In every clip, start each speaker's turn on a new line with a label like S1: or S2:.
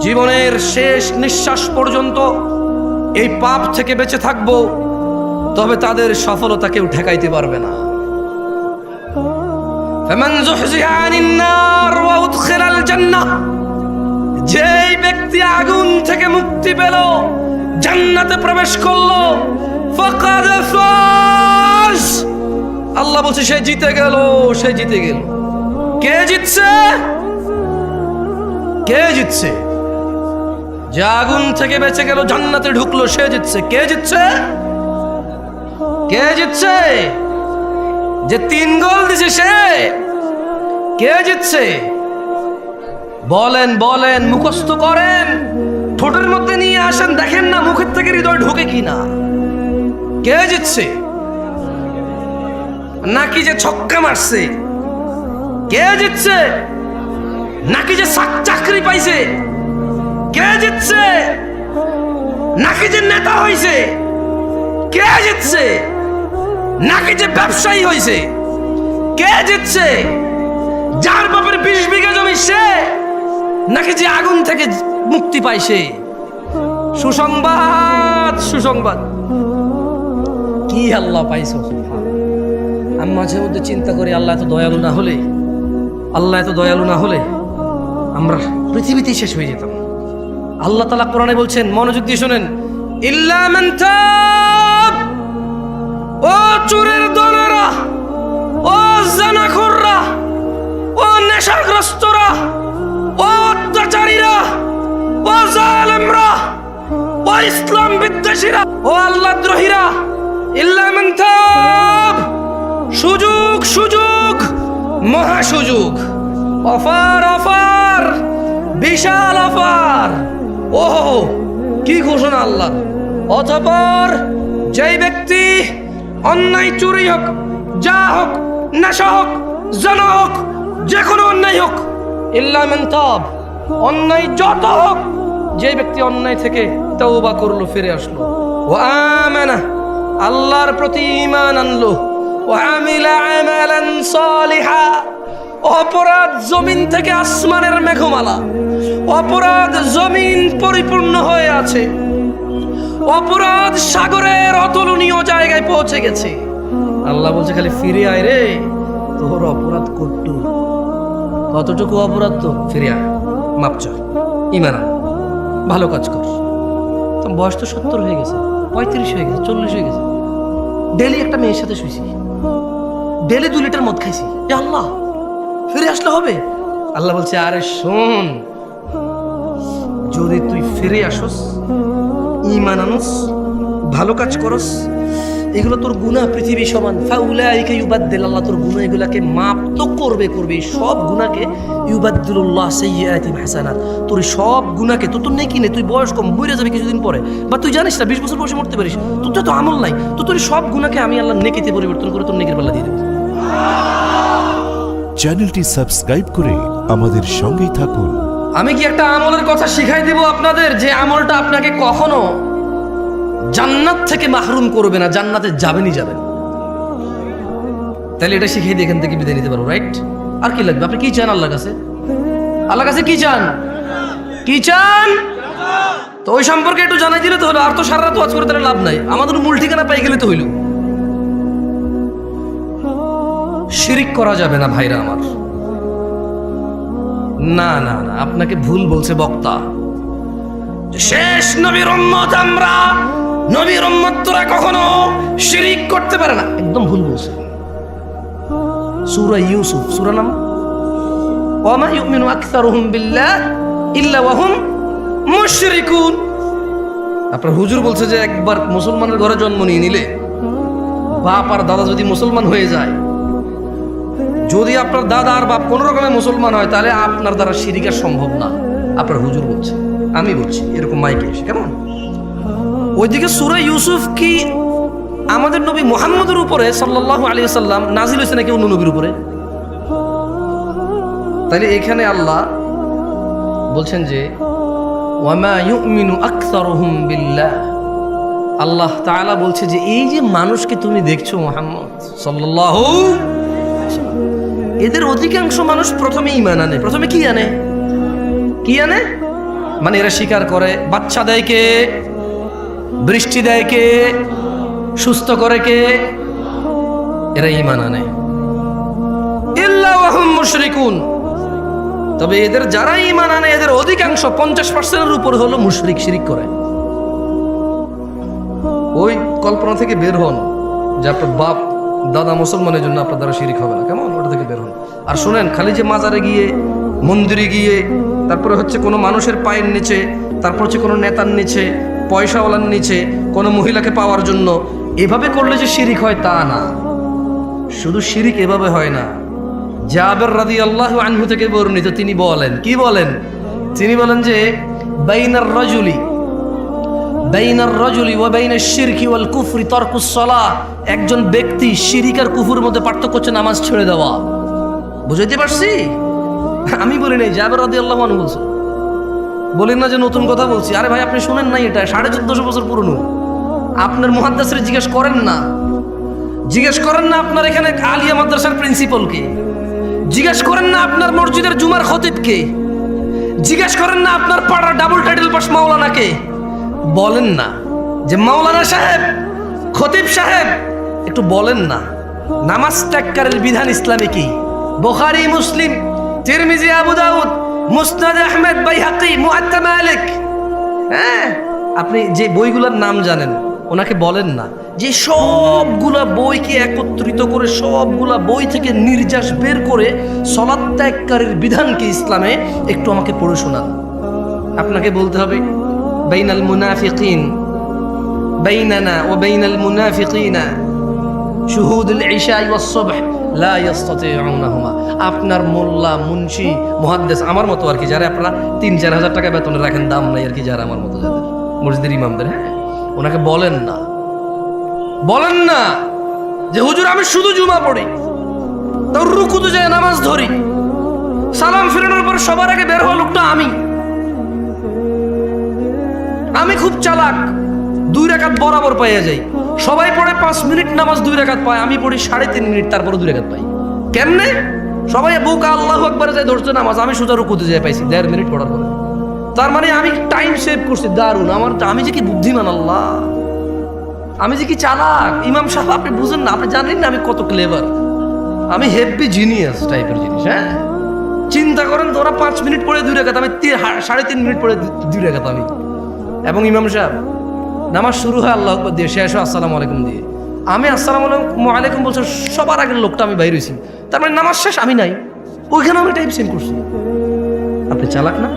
S1: জীবনের শেষ নিঃশ্বাস পর্যন্ত এই পাপ থেকে বেঁচে থাকবো, তবে তাদের সফলতা কেউ ঠেকাইতে পারবে না। ফামান যুহজিহা আনিন নার ওয়া উদখিলাল জান্নাহ, যেই ব্যক্তি আগুন থেকে মুক্তি পেল, জান্নাতে প্রবেশ করলো, ফাকাদ ফাজ, আল্লাহ বলছে সে জিতে গেল, সে জিতে গেল। কে জিতছে? কে জিতছে? যে আগুন থেকে বেঁচে গেল, জান্নাতে ঢুকলো, সে জিতছে। কে জিতছে? কে জিতছে? যে 3 গোল দিছে সে? কে জিতছে? বলেন বলেন, মুখস্থ করেন, ঠোঁটের মধ্যে নিয়ে আসেন, দেখেন না মুখের থেকে হৃদয় ঢোকে কিনা। কে জিতছে? নাকি যে ছক্কা মারছে? কে জিতছে? নাকি যে চাকরি পাইছে? কে জিতছে? নাকি যে নেতা হইছে? কে জিতছে? নাকি যে ব্যবসায়ী হইছে? কে জিতছে? যার বাপের 20 বিঘা জমি সে, নাকি যে আগুন থেকে মুক্তি পাইছে? সুসংবাদ, সুসংবাদ। কি আল্লাহ পাইছো? আমি মাঝে মধ্যে চিন্তা করি, আল্লাহ এত দয়ালু না হলে, আল্লাহ এত দয়ালু না হলে আমরা পৃথিবীতেই শেষ হয়ে যেতাম। আল্লাহ তাআলা কোরআনে বলছেন, মনোযোগ দিয়ে শোনেন, ইল্লা মান তাব, ও চোরের দলেরা, ও জানাখোররা, ও নেশাগ্রস্তরা, ও অত্যাচারীরা, ও জালেমরা, ও ইসলাম বিদ্বেষীরা, ও আল্লাহদ্রোহীরা, ইল্লা মান তাব, সুযোগ, সুযোগ, মহা সুযোগ, অফার, অফার, বিশাল অফার। ওহো, কি ঘোষণা আল্লাহ! অতঃপর যেই ব্যক্তি অন্যায়, চুরি হোক, যা হোক, নেশা হোক, জনা হোক, যে কোনো অন্যায় হোক, ইল্লা মান তাব, অন্যায় যত হোক, যে ব্যক্তি অন্যায় থেকে তওবা করলো, ফিরে আসলো, ওয়া আমানা, আল্লাহর প্রতি ঈমান আনলো, ওয়া আমিলা আমালান সালিহা, অপরাধ জমিন থেকে আসমানের মেঘমালা, অপরাধ জমিন পরিপূর্ণ হয়ে আছে, অপরাধ সাগরের অতুলনীয় জায়গায় পৌঁছে গেছে। আল্লাহ বলছে খালি ফিরে আয় রে, তোর অপরাধ কতটুকু অপরাধ, তো ফিরে আয়, মাপ চা, ঈমান আন, ভালো কাজ কর। তো বয়স তো 70 হয়ে গেছে, 35 হয়ে গেছে, 40 হয়ে গেছে, ডেলি একটা মেয়ের সাথে শুয়েছি, ডেলি 2 লিটার মদ খাইছি, আল্লাহ ফিরে আসলে হবে? আল্লাহ বলছে, আরে শোন, যদি তুই ফিরে আসস, ঈমান আনস, ভালো কাজ করস, এগুলো তোর গুনাহ পৃথিবী সমান, ফাউলাইকা ইউবাদদিল, আল্লাহ তোর গুনাহ এগুলাকে মাপ তো করবে, সব গুনাহকে ইউবাদদিলুল্লাহ সাইয়্যাতিহিম হাসানাত, তোর সব গুনাহকে, তোর নেকি নেই, তুই বয়স কম, মরে যাবে কিছুদিন পরে, বা তুই জানিস না 20 বছর বয়সে মরতে পারিস, তোর তো আমল নাই, তোর সব গুনাহকে আমি আল্লাহ নেকিতে পরিবর্তন করে তোর নেকির পাল্লা দিয়ে দেব।
S2: চ্যানেলটি সাবস্ক্রাইব করে আমাদের সঙ্গেই থাকুন।
S1: আমি কি একটা আমলের কথা শিখাই দেব আপনাদের, যে আমলটা আপনাকে কখনো জান্নাত থেকে মাহরুম করবে না, জান্নাতে যাবেনই যাবেন। তাহলে এটা শিখিয়ে দিয়ে এখান থেকে বিদায় নিতে পারবো, রাইট? আর কি লাগবে? আপনি কি চান আল্লাহর কাছে? আল্লাহর কাছে কি চান? কি চান? তো ওই সম্পর্কে একটু জানাই দিলে তো হলো, আর তো সারা রাত ওয়াজ করে তাহলে লাভ নাই, আমাদের মূল ঠিকানা পাই গেলে তো হইল। শিরিক করা যাবে না ভাইরা আমার। না না না, আপনাকে ভুল বলছে বক্তা। শেষ নবীর উম্মত আমরা, নবীর উম্মত তোরা কখনো শিরিক করতে পারে না, একদম ভুল বলছে। সূরা ইউসুফ, সূরা নাম ওয়া মা ইউমিনু আকসারুহুম বিল্লাহ ইল্লা ওয়া হুম মুশরিকুন। আপনার হুজুর বলছে যে একবার মুসলমানের ঘরে জন্ম নিয়ে নিলে, বাপ আর দাদা যদি মুসলমান হয়ে যায়, যদি আপনার দাদা আর বাপ কোন রকমের মুসলমান হয়, তাহলে আপনার দ্বারা শিরিক আর সম্ভব না। আপনার হুজুর বলছে, আমি বলছি, এরকম মাইকে এসে, কেমন? ওইদিকে সূরা ইউসুফ কি আমাদের নবী মুহাম্মদের উপরে সাল্লাল্লাহু আলাইহি ওয়াসাল্লাম নাজিল হয়েছে নাকি অন্য নবীর উপরে? তাহলে এখানে আল্লাহ বলছেন যে ওয়া মা ইউমিনু আকসারুহুম বিল্লাহ, আল্লাহ তাআলা বলছে যে এই যে মানুষকে তুমি দেখছো মুহাম্মদ সাল্লাল্লাহু, এদের অধিকাংশ মানুষ প্রথমে ঈমান আনে। প্রথমে কি আনে? কি আনে? মানে এরা স্বীকার করে বাচ্চা দেয় কে, বৃষ্টি দেয় কে, সুস্থ করে কে? এরা ঈমান আনে। ইল্লা ওয়া হুম মুশরিকুন। তবে এদের যারা ঈমান আনে এদের অধিকাংশ 50%-এর উপর হলো মুশরিক, শিরিক করে। ওই কল্পনা থেকে বের হন যে আপনার বাপ দাদা মুসলমানের জন্য আপনার দ্বারা শিরিক হবে না, কেমন? ওটা থেকে বের হন। আর শুনেন, খালি যে মাজারে গিয়ে, মন্দিরে গিয়ে, তারপরে হচ্ছে কোনো মানুষের পায়ের নিচে, তারপর হচ্ছে কোনো নেতার নিচে, পয়সাওয়ালার নিচে, কোনো মহিলাকে পাওয়ার জন্য এভাবে করলে যে শিরিক হয় তা না। শুধু শিরিক এভাবে হয় না। জাবের রাদিয়াল্লাহু আনহু থেকে বর্ণিত, তিনি বলেন, কি বলেন? তিনি বলেন যে বাইনার রাজুলি ওয়া বাইনাশ শিরকি ওয়াল কুফরি তারকুস সালাহ। একজন ব্যক্তি শিরিক আর কুফরের মধ্যে পার্থক্য হচ্ছে নামাজ ছেড়ে দেওয়া। বুঝাইতে পারছি? আমি বলি নাই, জাবের রাদিয়াল্লাহু আনহু বলছেন। বলেন না যে নতুন কথা বলছি। আরে ভাই, আপনি শুনেন নাই, এটা 1450 বছর পুরনো। আপনার মুহাদ্দিসরে জিজ্ঞেস করেন না, আপনার এখানে আলিয়া মাদ্রাসার প্রিন্সিপালকে, জিজ্ঞেস করেন না আপনার মসজিদের জুমার খতিবকে, জিজ্ঞেস করেন না আপনার পাড়ার ডাবল টাইটেল পাস মাওলানাকে। বলেন না যে মাওলানা সাহেব, খতিব সাহেব, একটু বলেন না নামাজ ত্যাগকারীর বিধান ইসলামে কি? বুখারী, মুসলিম, তিরমিজি, আবু দাউদ, মুসনাদ আহমদ, বাইহাকি, মুআত্তা মালিক। হ্যাঁ, আপনি যে বইগুলোর নাম জানেন ওনাকে বলেন না যে সবগুলা বইকে একত্রিত করে, সবগুলা বই থেকে নির্যাস বের করে সালাত ত্যাগকারীর বিধানকে ইসলামে একটু আমাকে পড়ে শোনান। আপনাকে বলতে হবে বাইনাল মুনাফিকিন, বাইনানা ওয়া বাইনাল মুনাফিকিনা শুহুদুল ইশা ওয়াস সুবহ লা ইস্তাতিউনাহুমা। আপনার মোল্লা, মুন্সি, মুহাদ্দিস আমার মতো আর কি, যারা আপনারা 3-4 হাজার টাকা বেতনে রাখেন, দাম নাই আর কি, যারা আমার মতো, যাদের মসজিদের ইমামদের, হ্যাঁ, ওনাকে বলেন না যে হুজুর আমি শুধু জুমা পড়ি, তাও রুকুতে যায় নামাজ ধরি, সালাম ফিরানোর পর সবার আগে বের হওয়া লোকটা আমি খুব চালাক, 2 রাকাত বরাবর পাইয়া যাই। সবাই পড়ে 5 মিনিট নামাজ 2 রাকাত পায়, আমি পড়ি 3.5 মিনিট, তারপরে 2 রাকাত পাই। কেমনে? সবাই বুকা আল্লাহু আকবার যায় ধরছে নামাজ, আমি সোজা রুকুতে যায় পাইছি 1.5 মিনিট পড়ার পরে। তার মানে আমি টাইম সেভ করছি, দারুণ। আমি যে কি বুদ্ধিমান, আল্লাহ, আমি যে কি চালাক। ইমাম সাহেব, আপনি বুঝেন না, আপনি জানেন না আমি কত ক্লেভার, আমি হেভি জিনিয়াস টাইপের জিনিস। হ্যাঁ, চিন্তা করেন, তোরা 5 মিনিট পড়ে 2 রাকাত, আমি 3.5 মিনিট পড়ে 2 রাকাত আমি। এবং ইমাম সাহেব নামাজ শুরু হয় আল্লাহু আকবার দিয়ে, শেষ হয় আসসালামু আলাইকুম দিয়ে। আমি আসসালামু আলাইকুম বলছি, সবার আগের লোকটা আমি বাইরে হয়েছি, তার মানে নামাজ শেষ, আমি নাই ওইখানে, আমি টাইম সেভ করছি। আপনি চালাক না?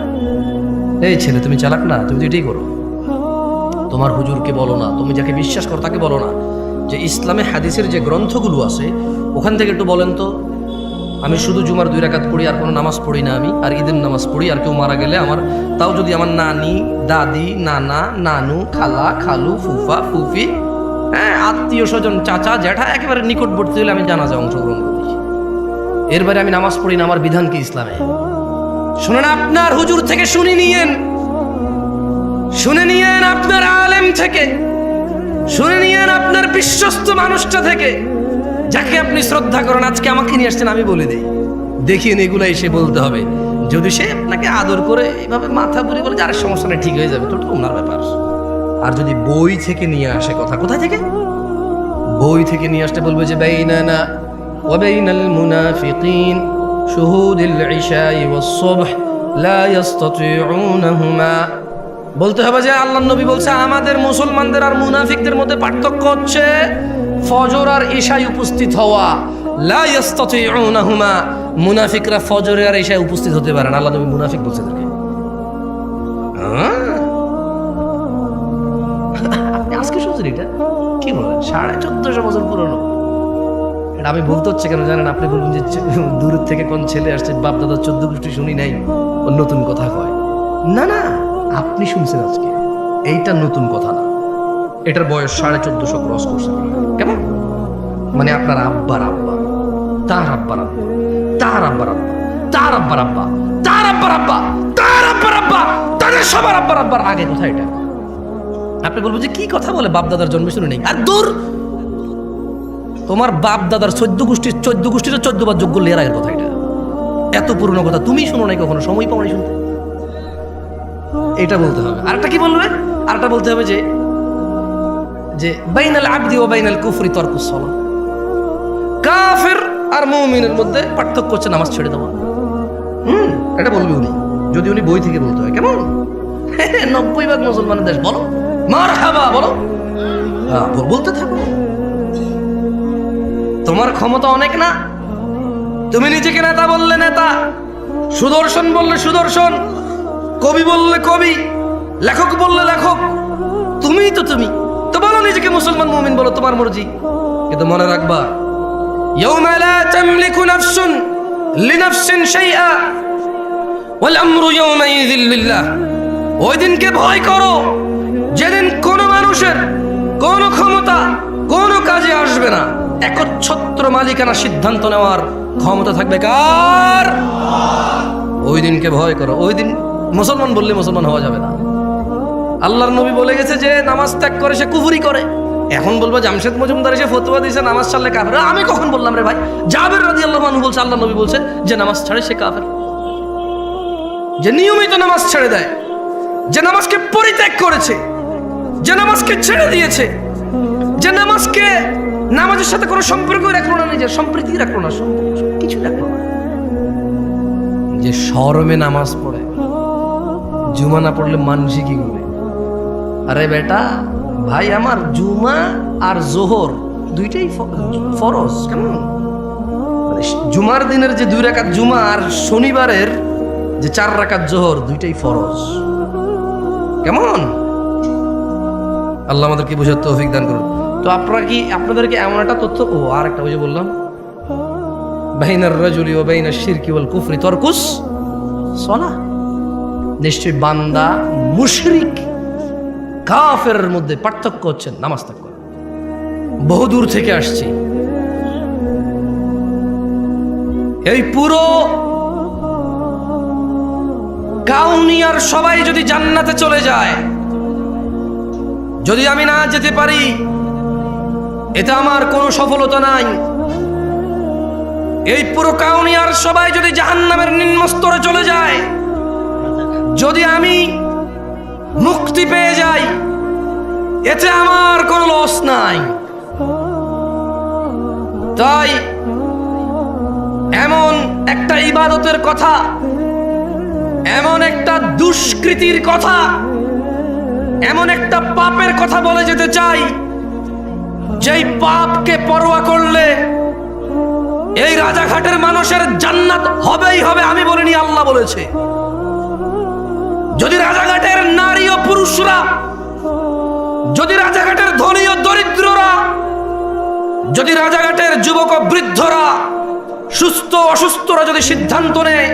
S1: এই ছেলে, তুমি চালাক না? তুমি তো এটাই করো। তোমার হুজুরকে বলো না, তুমি যাকে বিশ্বাস করো তাকে বলো না যে ইসলামে হাদিসের যে গ্রন্থগুলো আছে ওখান থেকে একটু বলেন তো, আমি শুধু জুমার 2 রাকাত পড়ি, আর কোনো নামাজ পড়ি না আমি, আর ঈদের নামাজ পড়ি, আর কেউ মারা গেলে আমার, তাও যদি আমার নানি, দাদি, নানা, নানু, খালা, খালু, ফুফা, ফুফি, হ্যাঁ, আত্মীয় স্বজন, চাচা, জ্যাঠা, একেবারে নিকটবর্তী হলে আমি জানাজা অংশগ্রহণ করি। এর বাইরে আমি নামাজ পড়ি না। আমার বিধান কি ইসলামে? শুনেন, আপনার হুজুর থেকে শুনে নিয়েন আপনার আলেম থেকে, শুনে নিয়েন আপনার বিশ্বস্ত মানুষটা থেকে, যাকে আপনি শ্রদ্ধা করেন। আজকে আমাকে নিয়ে আসছেন, আমি বলে দিই, দেখিয়ে এগুলো এসে বলতে হবে। যদি সে আপনাকে আদর করে এইভাবে মাথা বুড়ি বলে যার সমস্যা নেই, ঠিক হয়ে যাবে, তো ওনার ব্যাপার। আর যদি বই থেকে নিয়ে আসে কথা, কোথায় থেকে? বই থেকে নিয়ে আসতে বলবে যে বাইনানা ওয়া বাইনাল মুনাফিকিন শুহুদুল ইশা ওয়াস সুবহ লা ইস্তাতিউনাহুমা। বলতে হবে যে আল্লাহর নবী বলছে আমাদের মুসলমানদের আর মুনাফিকদের মধ্যে পার্থক্য হচ্ছে ফজর আর ইশায় উপস্থিত হওয়া। লা ইস্তাতিউনাহুমা, মুনাফিকরা ফজরে আর ইশায় উপস্থিত হতে পারে না। আল্লাহ নবী মুনাফিক বলছে তাদেরকে। আপনি আজকে শুনছেন এটা? কি বলেন? 1450 বছর পুরনো। এটা আমি বলতে হচ্ছে কেন জানেন? আপনি বলবেন যে দূর থেকে কোন ছেলে আসছে, বাপ দাদা 14 গোষ্ঠী শুনি নাই, ও নতুন কথা কয়। না না, আপনি শুনছেন আজকে, এইটা নতুন কথা না। এটার বয়স 1450 ক্রস করছে। কেমন? মানে আপনার আব্বার আব্বা, তার আব্বার আব্বা, তার আব্বার আব্বা, তার আব্বার আব্বা, তার আব্বার আব্বা, তার আব্বার আব্বা, তাদের সবার আব্বার আব্বার আগে কথা এটা। আপনি বলবেন যে কি কথা বলে, বাপ দাদার জন্মে শুনে নেই। আর দূর, তোমার বাপ দাদার 14 গোষ্ঠীর 14 বার যোগ্য লেয়ার আগের কথা এটা। এত পুরনো কথা তুমি শুনো নাই কখনো, সময় পাও নাই শুনতে। এটা বলতে হবে। আরেকটা কি বলবে? আরেকটা বলতে হবে যে যে বাইনাল আবদি ওয়া বাইনাল কুফরি তারকুস সালাহ, কাফের আর মুমিনের মধ্যে পার্থক্য হচ্ছে নামাজ ছেড়ে দেওয়া। এটা বলবে উনি, যদি উনি বই থেকে বলতে হয়। কেমন 90% মুসলমানের দেশ, বলো মারহাবা, বলো হ্যাঁ, বলতে থাকো। তোমার ক্ষমতা অনেক না, তুমি নিজেকে নেতা বললে নেতা, সুদর্শন বললে সুদর্শন, কবি বললে কবি, লেখক বললে লেখক, তুমিই তো তুমি তো বলো নিজেকে মুসলমান মুমিন বলো, তোমার মর্জি। কিন্তু মনে রাখবা, ইয়াউমা লা তামলিকু নাফসুন লিনাফসিন শাইআ ওয়াল আমরু ইয়াউমাইযিল লিল্লাহ। ওই দিনকে ভয় করো যেদিন কোনো মানুষের কোনো ক্ষমতা কোনো কাজে আসবে না, একচ্ছত্র মালিকানা সিদ্ধান্ত নেওয়ার ক্ষমতা থাকবে কার? ওই দিনকে ভয় করো। ওই দিন মুসলমান বললে মুসলমান হওয়া যাবে না। আল্লাহর নবী বলে গেছে যে নামাজ ত্যাগ করে সে কুফরি করে। এখন বলবো জামশেদ মজুমদার এসে ফতোয়া দিয়েছে নামাজ ছাড়লে কাফের। আমি কখন বললাম রে ভাই? জাবের রাদিয়াল্লাহু আনহু বলছে আল্লাহর নবী বলছে যে নামাজ ছাড়ে সে কাফের। যে নিয়মিত নামাজ ছেড়ে দেয়, যে নামাজকে পরিত্যাগ করেছে, যে নামাজকে ছেড়ে দিয়েছে, যে নামাজকে নামাজের সাথে কোনো সম্পর্ক রাখলো না, নিজের সম্প্রীতি রাখলো না, কিছু রাখলো না, যে শরমে নামাজ পড়ে, জুমা না পড়লে মানুষই কি করবে? আরে বেটা ভাই আমার, জুমা আর জোহর দুইটাই ফরজ। কেমন জুমার দিনের যে 2 রাকাত জুমা আর শনিবারের যে 4 রাকাত জোহর দুইটাই ফরজ। কেমন আল্লাহ আমাদেরকে বোঝার তৌফিক দান করুন। তো আপনাদেরকে এমন একটা তথ্য, ও আর একটা ওই যে বললাম বাইনার রাজুলি ওয়া বাইনাশ শিরকি ওয়াল কুফরি তারকুস সালাহ। নিশ্চয়ই বান্দা মুশরিক কাফেরের মধ্যে পার্থক্য হচ্ছে নামাজ ত্যাগ করা। বহু দূর থেকে আসছি, এই পুরো কাউনিয়ার সবাই যদি জান্নাতে চলে যায়, যদি আমি না যেতে পারি, এতে আমার কোনো সফলতা নাই। এই পুরো কাউনিয়ার সবাই যদি জাহান্নামের নিম্ন স্তরে চলে যায়, যদি আমি মুক্তি পেয়ে যাই, এতে আমার কোনো লস নাই। তাই এমন একটা ইবাদতের কথা, এমন একটা দুষ্কৃতির কথা, এমন একটা পাপের কথা বলে যেতে চাই, যেই পাপকে পরোয়া করলে এই রাজাঘাটের মানুষের জান্নাত হবেই হবে। আমি বলিনি, আল্লাহ বলেছে। যদি রাজাঘাটের নারী ও পুরুষরা, যদি রাজাঘাটের ধনী ও দরিদ্ররা, যদি রাজাঘাটের যুবক ও বৃদ্ধরা, সুস্থ অসুস্থরা যদি সিদ্ধান্ত নেয়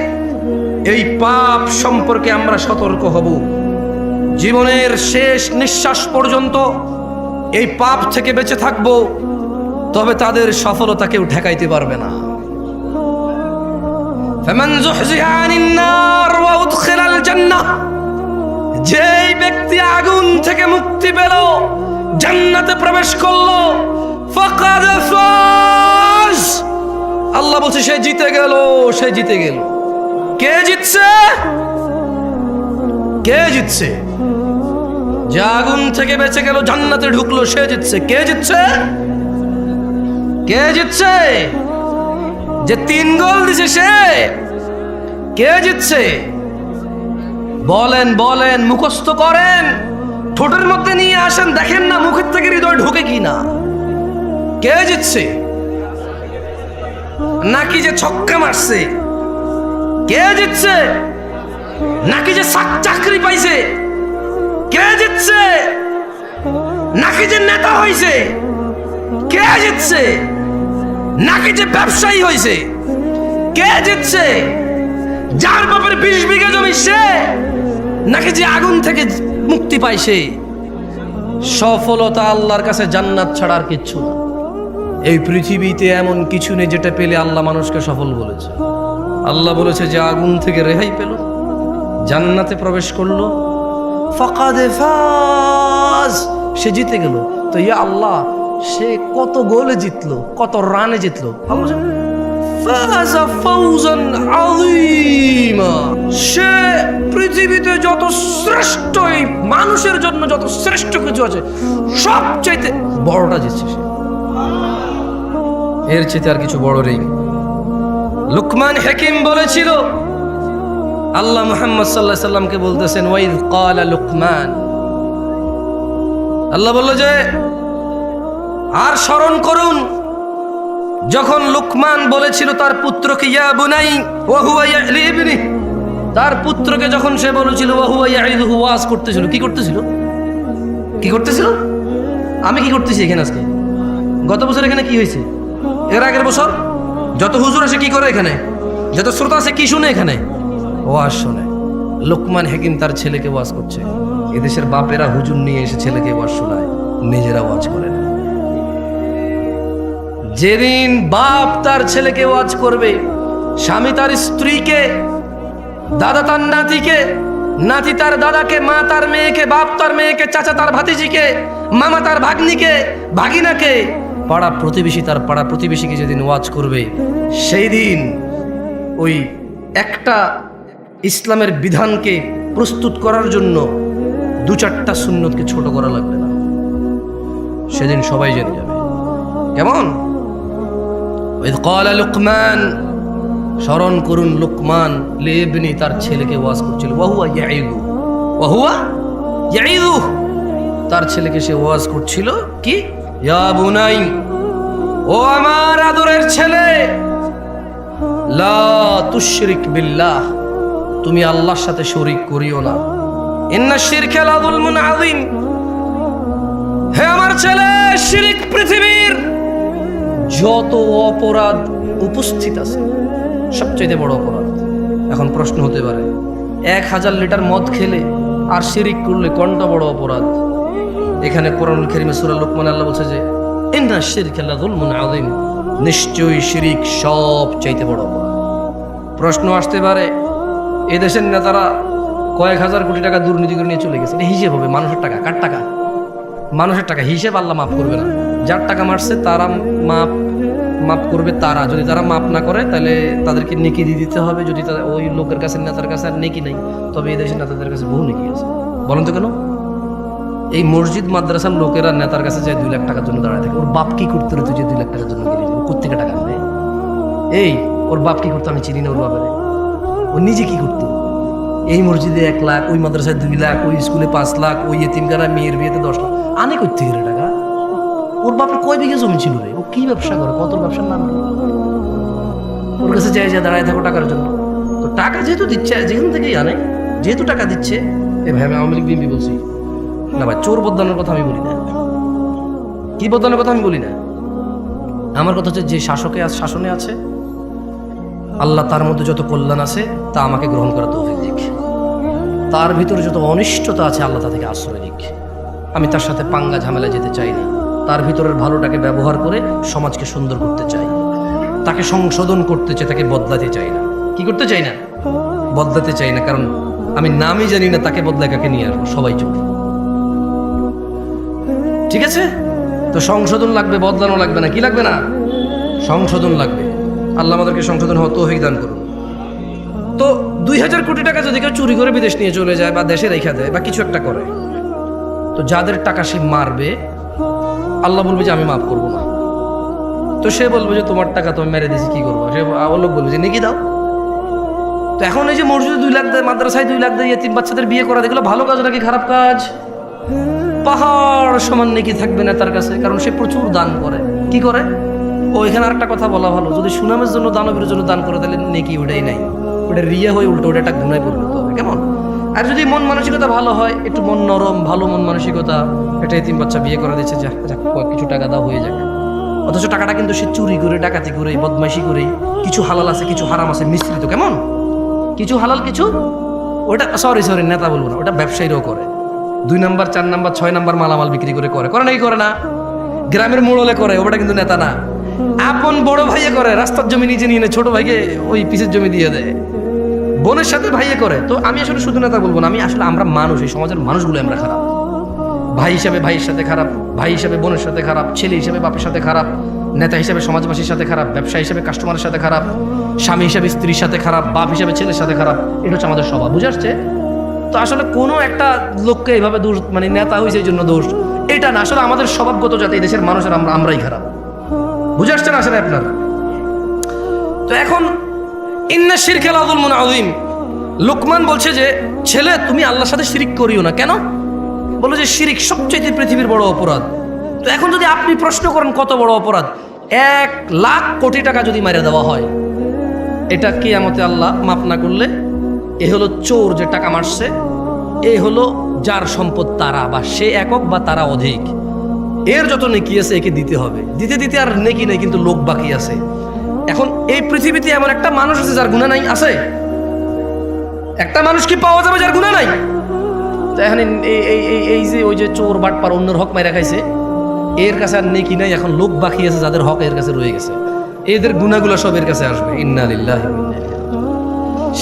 S1: এই পাপ সম্পর্কে আমরা সতর্ক হব, জীবনের শেষ নিঃশ্বাস পর্যন্ত এই পাপ থেকে বেঁচে থাকব, তবে তাদের সফলতা কেউ ঠেকাইতে পারবে না। ফামান যুহজিহা আনিন নার ওয়া উদখিলাল জান্নাহ, যেই ব্যক্তি আগুন থেকে মুক্তি পেল, জান্নাতে প্রবেশ করলো, ফাকাদ ফাজ, আল্লাহ বলছে সে জিতে গেল, সে জিতে গেল। কে জিতছে? কে জিতছে? যে আগুন থেকে বেঁচে গেল, জান্নাতে ঢুকলো, সে জিতছে। কে জিতছে? কে জিতছে? যে 3 গোল দিছে সে। কে জিতছে? বলেন বলেন, মুখস্থ করেন, ঠোঁটের মধ্যে নিয়ে আসেন, দেখেন না মুখের থেকে হৃদয় ঢোকে কিনা। কে জিতছে? নাকি যে ছক্কা মারছে? কে জিতছে? নাকি যে চাকরি পাইছে? কে জিতছে? নাকি যে নেতা হইছে? কে জিতছে? নাকি যে ব্যবসায়ী হইছে? কে জিতছে? যার বাপের 20 বিঘা জমি সে, নাকি যে আগুন থেকে মুক্তি পাইছে? সফলতা আল্লাহর কাছে জান্নাত ছাড়া আর কিচ্ছু না। এই পৃথিবীতে এমন কিছু নেই যেটা পেলে আল্লাহ মানুষকে সফল বলেছে। আল্লাহ বলেছে যে আগুন থেকে রেহাই পেল, জান্নাতে প্রবেশ করলো, ফাকাদে ফাজ, সে জিতে গেল। তো ইয়া আল্লাহ, সে কত গোলে জিতলো, কত রানে জিতলো? ফাযা ফাওজান আযীমা, সে পৃথিবীতে যত শ্রেষ্ঠ, এই মানুষের জন্য যত শ্রেষ্ঠ কিছু আছে সবচাইতে বড়টা জিতছে সে। এর চেয়ে আর কিছু বড় নেই। লুকমান হাকিম বলেছিল, আল্লাহ মুহাম্মদ সাল্লাল্লাহু আলাইহি সাল্লামকে বলতেছেন, ওয়াইদ ক্বালা লুকমান, আল্লাহ বলল যে আর স্মরণ করুন যখন লুকমান বলেছিল তার পুত্রকে, ইয়া বুনাই ওয়া হুয়া ইয়ালি ইবনি, তার পুত্রকে যখন সে বলেছিল ওয়া হুয়া ইয়াইদুহু, ওয়াজ করতেছিল। কি করতেছিল? কি করতেছিল? আমি কি করতেছি এখানে আজকে? গত বছর এখানে কি হয়েছে? এর আগের বছর যত হুজুর আসে কি করে এখানে? যত শ্রোতা আছে কি শুনে এখানে? ওয়াজ শুনে। লুকমান হাকিম তার ছেলেকে ওয়াজ করছে। এদেশের বাপেরা হুজুর নিয়ে এসে ছেলেকে ওয়াজ শোনায়, নিজেরা ওয়াজ করে না। যেদিন বাপ তার ছেলেকে ওয়াজ করবে, স্বামী তার স্ত্রীকে, দাদা তার নাতিকে, নাতি তার দাদাকে, মা তার মেয়েকে, বাপ তার মেয়েকে, চাচা তার ভাতিজিকে, মামা তার ভাগ্নিকে, ভাগিনাকে, পাড়া প্রতিবেশী তার পাড়া প্রতিবেশীকে যেদিন ওয়াজ করবে, সেই দিন ওই একটা ইসলামের বিধানকে প্রস্তুত করার জন্য দু চারটা সুন্নতকে ছোট করা লাগবে না। সেদিন সবাই জেনে যাবে। কেমন? ওয়াইদ ক্বালা লুকমান, স্মরণ করুন লুকমান লিবনি, তার ছেলেকে ওয়াজ করছিল, ওয়া হুয়া ইয়াইদু, ওয়া হুয়া ইয়াইদু, তার ছেলেকে সে ওয়াজ করছিল কি, ইয়া বুনাই, ও আমার আদরের ছেলে, লা তুশরিক বিল্লাহ, তুমি আল্লাহর সাথে শরীক করিও না, ইন্না শিরকা লা যুলমুন আযীম, হে আমার ছেলে, শিরক পৃথিবীর যত অপরাধ উপস্থিত আছে সবচেয়ে বড় অপরাধ। এখন প্রশ্ন হতে পারে, 1000 লিটার মদ খেলে আর শিরিক করলে কোনটা বড় অপরাধ? এখানে কোরআনুল কারীমে সূরা লুকমানে আল্লাহ বলছে যে ইন্না শিরকা লা যুলমুন আযীম, নিশ্চয়ই শিরিক সবচেয়ে বড় অপরাধ। প্রশ্ন আসতে পারে, এদেশের নেতারা কয়েক হাজার কোটি টাকা দুর্নীতি করে নিয়ে চলে গেছে, এটা হিসেব হবে? মানুষের টাকা, কার টাকা? মানুষের টাকা, হিসেব আল্লাহ মাফ করবে না। যার টাকা মারছে তারা মাফ করবে, তারা যদি তারা মাফ না করে তাহলে তাদেরকে নেকি দিয়ে দিতে হবে। যদি ওই লোকের কাছে, নেতার কাছে আর নেকি নেই, তবে এই দেশের নেতাদের কাছে বহু নেকি আছে। বলেন তো কেন? এই মসজিদ মাদ্রাসার লোকেরা নেতার কাছে যায় 2 লাখ টাকার জন্য দাঁড়ায় থাকে। ওর বাপ কি করতে রে, তুই যে 2 লাখ টাকার জন্য গেলি, ও কোত্থেকে টাকা আনবে? এই ওর বাপ কি করতো আমি চিনি না, ওর বাপের ও নিজে কি করতো? এই মসজিদে 1 লাখ, ওই মাদ্রাসায় 2 লাখ, ওই স্কুলে 5 লাখ, ওই এতিমখানা মেয়ের বিয়েতে 10 লাখ আনে কোত্থেকে রে টাকা? ওর বাপের কয় বিঘা জমি ছিল রে? ও কি ব্যবসা করে? কত ব্যবসার নাম? ওর কাছে যাই যা দাঁড়ায় থাকো টাকার জন্য। তো টাকা যেহেতু দিচ্ছে, যেখান থেকেই আনে, যেহেতু টাকা দিচ্ছে, এ ভাই আমি আওয়ামী লীগ বিএনপি বলছি না ভাই, চোর বদলানোর কথা আমি বলি না, কি বদলানোর কথা আমি বলি না। আমার কথা হচ্ছে যে শাসনে আছে, আল্লাহ তার মধ্যে যত কল্যাণ আছে তা আমাকে গ্রহণ করা তৌফিক দিক, তার ভিতরে যত অনিষ্টতা আছে আল্লাহ তা থেকে আশ্রয় দিক। আমি তার সাথে পাঙ্গা ঝামেলা যেতে চাই না। তার ভিতরের ভালোটাকে ব্যবহার করে সমাজকে সুন্দর করতে চাই, তাকে সংশোধন করতে চাই, তাকে বদলাতে চাই না। কি করতে চাই না? বদলাতে চাই না, কারণ আমি নামই জানি না তাকে বদলায় কাকে নিয়ে আসবো, সবাই চোর। ঠিক আছে? তো সংশোধন লাগবে, বদলানো লাগবে না। কি লাগবে না? সংশোধন লাগবে। আল্লাহ আমাদেরকে সংশোধন হওয়া তৌফিক দান করুন। তো 2000 কোটি টাকা যদি কেউ চুরি করে বিদেশ নিয়ে চলে যায় বা দেশে রেখে দেয় বা কিছু একটা করে, তো যাদের টাকা সে মারবে আল্লাহ বলবে যে আমি মাফ করবো না। তো সে বলবে যে তোমার টাকা তুমি মেরে দিয়েছি, কি করবো? সে লোক বলবে যে নেকি দাও। তো এখন এই যে মসজিদে 2 লাখ দেয়, মাদ্রাসায় 2 লাখ দেয়, এতিম বাচ্চাদের বিয়ে করা, দেখলো ভালো কাজ নাকি খারাপ কাজ? পাহাড় সমান নেকি থাকবে না তার কাছে, কারণ সে প্রচুর দান করে। কি করে? ও এখানে আরেকটা কথা বলা ভালো, যদি সুনামের জন্য, দানবীর জন্য দান করে তাহলে নেকি ওটাই নাই, ওটা রিয়া হয়ে উল্টো ওটা একটা গুনায় পরিণত হবে। কেমন? আর যদি মন মানসিকতা ভালো হয়, একটু মন নরম, ভালো মন মানসিকতা, একটা এতিম বাচ্চা বিয়ে করে দিচ্ছে, যা কিছু টাকা দাও হয়ে যাক, অথচ টাকাটা কিন্তু সে চুরি করে, ডাকাতি করে, বদমাইশি করে, কিছু হালাল আছে কিছু হারাম আছে মিশ্রিত। কেমন? কিছু হালাল কিছু, ওটা সরি নেতা বলবো না, ওটা ব্যবসায়ীরাও করে। 2 নাম্বার 4 নাম্বার 6 নাম্বার মালামাল বিক্রি করে নাকি করে না? গ্রামের মোড়লে করে, ওটা কিন্তু নেতা না। আপন বড় ভাইয়ে করে, রাস্তার জমি নিজে নিয়ে ছোট ভাইকে ওই পিসের জমি দিয়ে দেয়, বোনের সাথে ভাইয়ে করে। তো আমি আসলে শুধু নেতা বলবো না, আমি আসলে আমরা মানুষ, এই সমাজের মানুষগুলো আমরা খারাপ। ভাই হিসাবে ভাইয়ের সাথে খারাপ, ভাই হিসাবে বোনের সাথে খারাপ, ছেলে হিসাবে বাপের সাথে খারাপ, নেতা হিসেবে সমাজবাসীর সাথে খারাপ, ব্যবসা হিসেবে কাস্টমারের সাথে খারাপ, স্বামী হিসেবে স্ত্রীর সাথে খারাপ, বাপ হিসেবে ছেলের সাথে খারাপ। এটা হচ্ছে আমাদের স্বভাব, বুঝে আসছে? তো আসলে কোনো একটা লোককে এইভাবে দোষ, মানে নেতা হয়েছে এই জন্য দোষ, এটা না। আসলে আমাদের স্বভাবগত যাতে এই দেশের মানুষের আমরাই খারাপ, বুঝে আসছে না আসলে আপনার? তো এখন ইন্না শিরকা লাযুলমুন আযীম, লোকমান বলছে যে ছেলে তুমি আল্লাহর সাথে শিরিক করিও না। কেন? বলো যে শিরিক সবচেয়ে পৃথিবীর বড় অপরাধ। তো এখন যদি আপনি প্রশ্ন করেন কত বড় অপরাধ, 1,00,000 কোটি টাকা যদি মারিয়ে দেওয়া হয়, এটা কিয়ামতে আল্লাহ মাফ না করলে, এ হলো চোর যে টাকা মারছে, এ হলো যার সম্পদ তারা, বা সে একক বা তারা অধিক, এর যত নেকি আছে একে দিতে হবে। দিতে দিতে আর নেকি নেই, কিন্তু লোক বাকি আছে। এখন এই পৃথিবীতে এমন একটা মানুষ আছে যার গুনাহ নাই? আছে? একটা মানুষ কি পাওয়া যাবে যার গুনাহ নাই? তো এখন এই যে ওই যে চোর বাটপার অন্যের হক মাইরা খাইছে, এর কাছে আর নেকি নাই, এখন লোক বাকি আছে যাদের হক এর কাছে রয়ে গেছে, এদের গুনাহগুলো সব এর কাছে আসবে। ইন্না লিল্লাহি ওয়া ইন্না ইলাইহি রাজিউন।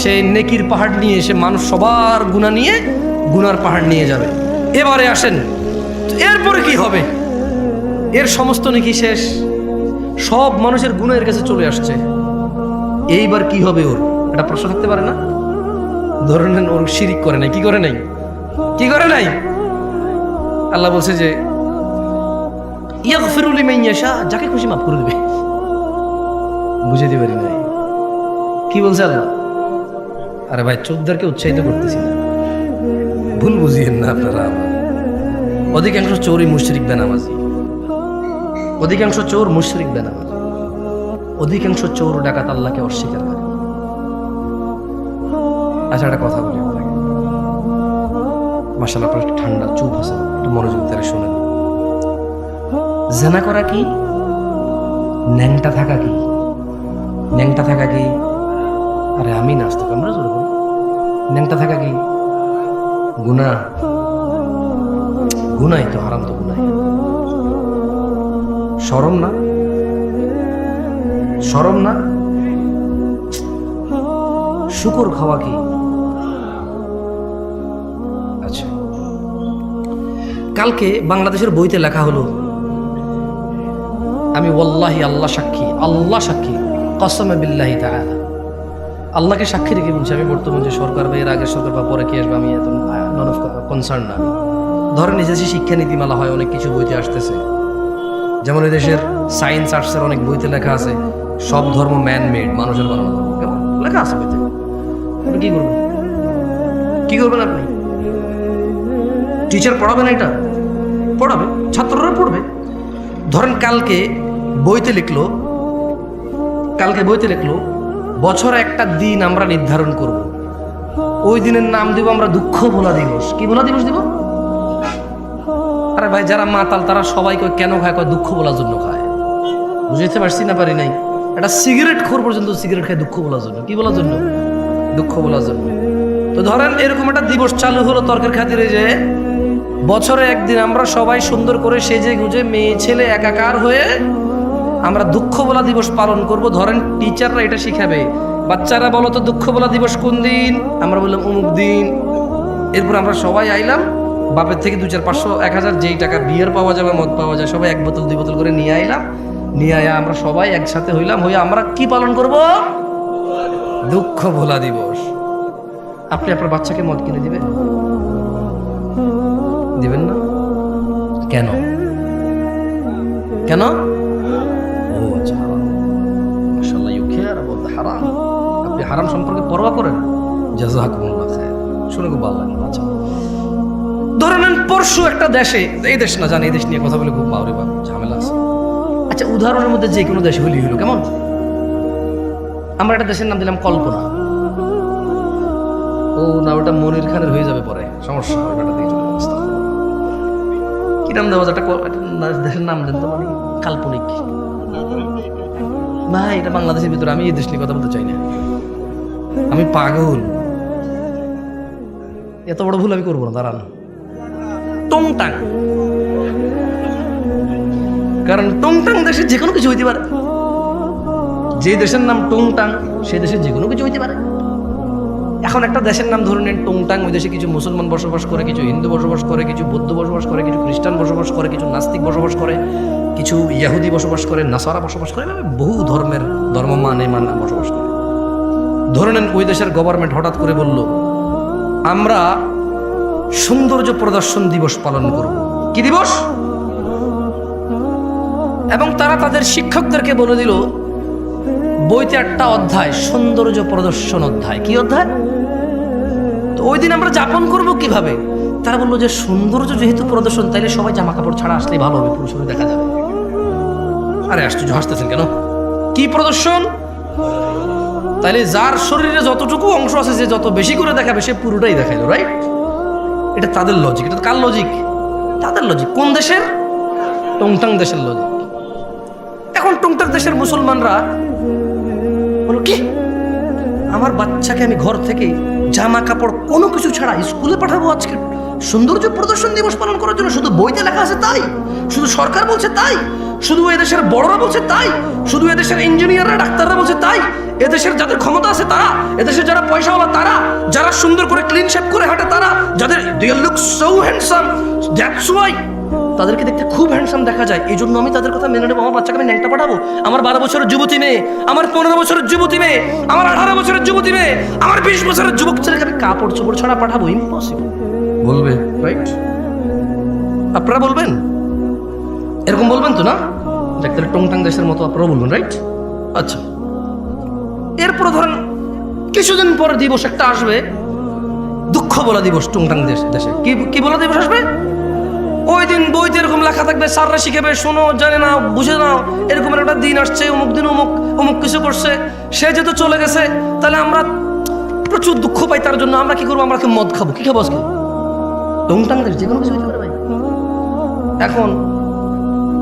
S1: সেই নেকির পাহাড় নিয়ে এসে মানুষ সবার গুনাহ নিয়ে গুনার পাহাড় নিয়ে যাবে। এবারে আসেন, এরপরে কি হবে? এর সমস্ত নেকি শেষ, সব মানুষের গুনাহ এর কাছে চলে আসছে, এইবার কি হবে ওর? এটা প্রশ্ন থাকতে পারে না? ধরে নেন ওর শিরিক করে নাই, কি করে নাই? কি করে নাই? আল্লাহ বলছে যে ইয়াগফিরু লিমান ইয়াশা, যাকে খুশি মাফ করে দেবে। বুঝে দিবেন নাই কি বলছে আল্লাহ? আরে ভাই, চোরদেরকে উৎসাহিত করতেছি না, ভুল বুঝিয়েন না আপনারা। অধিকাংশ চোরই মুশরিক বেনামাজি, অধিকাংশ চোর মুশরিক বেনামাজি, অধিকাংশ চোর ডাকাত আল্লাহকে অস্বীকার করে। আচ্ছা, একটা কথা বলি আপনাকে, মাশাআল্লাহ আপনার ঠান্ডা চুপ আছে, একটু মনোযোগ দিয়ে শোনেন। জেনা করা কি? ন্যাংটা থাকা কি? ন্যাংটা থাকা কি? আরে আমি নাস্তা আমরা জোর করব। ন্যাংটা থাকা কি? গুনাহ। গুনাই তো, হারাম তো গুনাই। শরম না? শরম না? শুকর খাওয়া কি? আচ্ছা, কালকে বাংলাদেশের বইতে লেখা হলো, আমি ওয়াল্লাহি, আল্লাহ সাক্ষী, আল্লাহ সাক্ষী, কসমে বিল্লাহি তাআলা, আল্লাহকে সাক্ষী রেখে বলছি, আমি বর্তমান যে সরকার বা এর আগের সরকার বা পরে কি আসবে আমি এত নন অফ কনসার্ন না। ধরেন নিজের শিক্ষা নীতিমালা হয়, অনেক কিছু বইতে আসতেছে, যেমন এই দেশের সায়েন্স আর্টসের অনেক বইতে লেখা আছে সব ধর্ম ম্যান মেড, মানুষের বানানো ধর্ম, কেমন লেখা আছে বইতে। আপনি কি করবেন? কি করবেন আপনি? টিচার পড়াবে না? এটা পড়াবে, ছাত্ররা পড়বে। ধরেন কালকে বইতে লিখলো, বছরে একটা দিন আমরা নির্ধারণ করব, ওই দিনের নাম দিব আমরা দুঃখ ভোলা দিবস। কি ভোলা দিবস দিব? আরে ভাই, যারা মাতাল তারা সবাই কয় কেন খায়? কয় দুঃখ ভোলার জন্য খায়। বুঝতে পারছি না পারি নাই? এটা সিগারেট খোর পর্যন্ত সিগারেট খায় দুঃখ ভোলার জন্য। কি বলার জন্য? দুঃখ ভোলার জন্য। তো ধরেন এরকম একটা দিবস চালু হলো তর্কের খাতিরে, যে বছরে একদিন আমরা সবাই সুন্দর করে সেজে গুজে মেয়ে ছেলে একাকার হয়ে আমরা দুঃখ ভোলা দিবস পালন করব। ধরেন টিচাররা এটা শিখাবে, বাচ্চারা বলো তো দুঃখ ভোলা দিবস কোন দিন? আমরা বললাম অমুক দিন। এরপর আমরা সবাই আইলাম, বাপের থেকে 2, 4, 500, 1000 যেই টাকা বিয়ার পাওয়া যাবে, মদ পাওয়া যায়, সবাই 1 বোতল 2 বোতল করে নিয়ে আইলাম। নিয়ে আয়া আমরা সবাই একসাথে হইলাম, হয়ে আমরা কি পালন করব? দুঃখ ভোলা দিবস। আপনি আপনার বাচ্চাকে মদ কিনে দিবেন? দিবেন না? কেন? কেন? ও আচ্ছা, মাশাআল্লাহ, ইউ কেয়ার অ্যাবাউট দ্য হারাম। আপনি হারাম সম্পর্কে পরোয়া করেন? জাযাকুমুল্লাহ খায়র। শুনে খুব ভালো লাগলো। আচ্ছা, ধরে নেন পরশু একটা দেশে, এই দেশ না জানি, এই দেশ নিয়ে কথা বলে খুব বাউরে বাপ ঝামেলা আছে। আচ্ছা, উদাহরণের মধ্যে যে কোনো দেশে হলি হলো, কেমন? আমরা একটা দেশের নাম দিলাম কল্পনা। ও না, ওটা মনির খানের হয়ে যাবে পরে, সমস্যা হবে। ওটা দিয়ে চলে অবস্থা। কি নাম দেওয়া যায়? একটা দেশের নাম দেন তো, মানে কাল্পনিক। ভাই, এটা বাংলাদেশের ভিতরে, আমি এই দেশ নিয়ে কথা বলতে চাই না, আমি পাগল। এত বড় ভুল আমি করবো না, দাঁড়ান। টংটাং, কারণ টংটাং দেশে যে কোনো কিছু হইতে পারে। যে দেশের নাম টংটাং, সেই দেশে যে কোনো কিছু হইতে পারে। এখন একটা দেশের নাম ধরে নেন টংটাং, ওই দেশে কিছু মুসলমান বসবাস করে, কিছু হিন্দু বসবাস করে, কিছু বৌদ্ধ বসবাস করে, কিছু খ্রিস্টান বসবাস করে, কিছু নাস্তিক বসবাস করে, কিছু ইয়াহুদি বসবাস করে, নাসারা বসবাস করে, এভাবে বহু ধর্মের ধর্ম মানে বসবাস করে। ধরে নেন ওই দেশের গভর্নমেন্ট হঠাৎ করে বলল আমরা সৌন্দর্য প্রদর্শন দিবস পালন করব। কি দিবস? এবং তারা তাদের শিক্ষকদেরকে বলে দিল বইতে একটা অধ্যায় সৌন্দর্য প্রদর্শন অধ্যায়। কি অধ্যায়? তো ওই দিন আমরা যাপন করব কিভাবে? তারা বললো যে সৌন্দর্য যেহেতু প্রদর্শন, তাইলে সবাই জামা কাপড় ছাড়া আসলেই ভালো হবে, পুরুষ দেখা যাবে। আরে আশ্চর্য, হাসতেছেন কেন? কি প্রদর্শন? তাইলে যার শরীরে যতটুকু অংশ আছে, যে যত বেশি করে দেখাবে সে পুরোটাই দেখাইলো, রাইট? এটা তাদের লজিক। এটা কার লজিক? তাদের লজিক। কোন দেশের? টংটাং দেশের লজিক। এখন টংটাং দেশের মুসলমানরা বলো কি, আমার বাচ্চাকে আমি ঘর থেকে জামা কাপড় কোনো কিছু ছাড়া স্কুলে পাঠাবো আজকে সৌন্দর্য প্রদর্শন দিবস পালন করার জন্য? শুধু বইতে লেখা আছে তাই? শুধু সরকার বলছে তাই? শুধু এদেশের বড়রা বলছে তাই? শুধু এদেশের ইঞ্জিনিয়াররা ডাক্তাররা বলছে তাই? এদেশের যাদের ক্ষমতা আছে তারা, এদেশের যারা পয়সাওয়ালা তারা, যারা সুন্দর করে ক্লিন শেপ করে হাঁটে তারা, যাদের they look so handsome, that's why তাদেরকে দেখতে খুব হ্যান্ডসাম দেখা যায়, এই জন্য আমি তাদের কথা মেনে নেবো। আমার বাচ্চাকে আমি ন্যাংটা পাঠাবো? আমার 12 বছরের যুবতী মেয়ে, আমার 15 বছরের যুবতী মেয়ে, আমার 18 বছরের যুবতী মেয়ে, আমার 20 বছরের যুবক ছেলেকে আমি কাপড় চোপড় ছাড়া পাঠাবো? ইম্পসিবল। বলবে, রাইট? আপনারা বলবেন? এরকম বলবেন তো না? দেখতে টংটাং দেশের মতো আপনারা বলবেন, রাইট? আচ্ছা, এরপর ধরেন কিছুদিন পর দিবস একটা আসবে, দুঃখ বলা দিবস। টংটাং দেশে কি বলা দিবস আসবে? ওই দিন বইতে এরকম লেখা থাকবে, স্যাররা শিখাবে, শোনো, জানে না, বুঝে নাও, এরকম একটা দিন আসছে, অমুক দিন অমুক অমুক কিছু করছে, সে যেহেতু চলে গেছে, তাহলে আমরা প্রচুর দুঃখ পাই তার জন্য। আমরা কি করবো? আমরা কি মদ খাবো? কি খাবো আজকে? টংটাং দেশ যে কোনো কিছু হতে পারে ভাই। এখন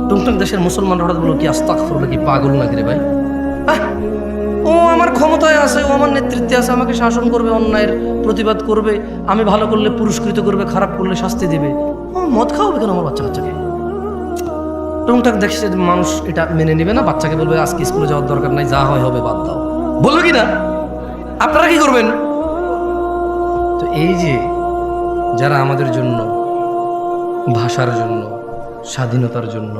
S1: টংটাং দেশের মুসলমান হঠাৎ বলো কি আস্তাগফিরুল্লাহ, কি পাগল নাকি রে ভাই? ও আমার ক্ষমতায় আছে, ও আমার নেতৃত্বে আছে, আমাকে শাসন করবে, অন্যায়ের প্রতিবাদ করবে, আমি ভালো করলে পুরস্কৃত করবে, খারাপ করলে শাস্তি দেবে। ও মদ খাওয়াবে কেন আমার বাচ্চাকে? টংটাং দেখছে মানুষ এটা মেনে নেবে না, বাচ্চাকে বলবে আজকে স্কুলে যাওয়ার দরকার নাই, যা হয় হবে, বাদ দাও। বলবে কি না? আপনারা কি করবেন? তো এই যে যারা আমাদের জন্য, ভাষার জন্য, স্বাধীনতার জন্য,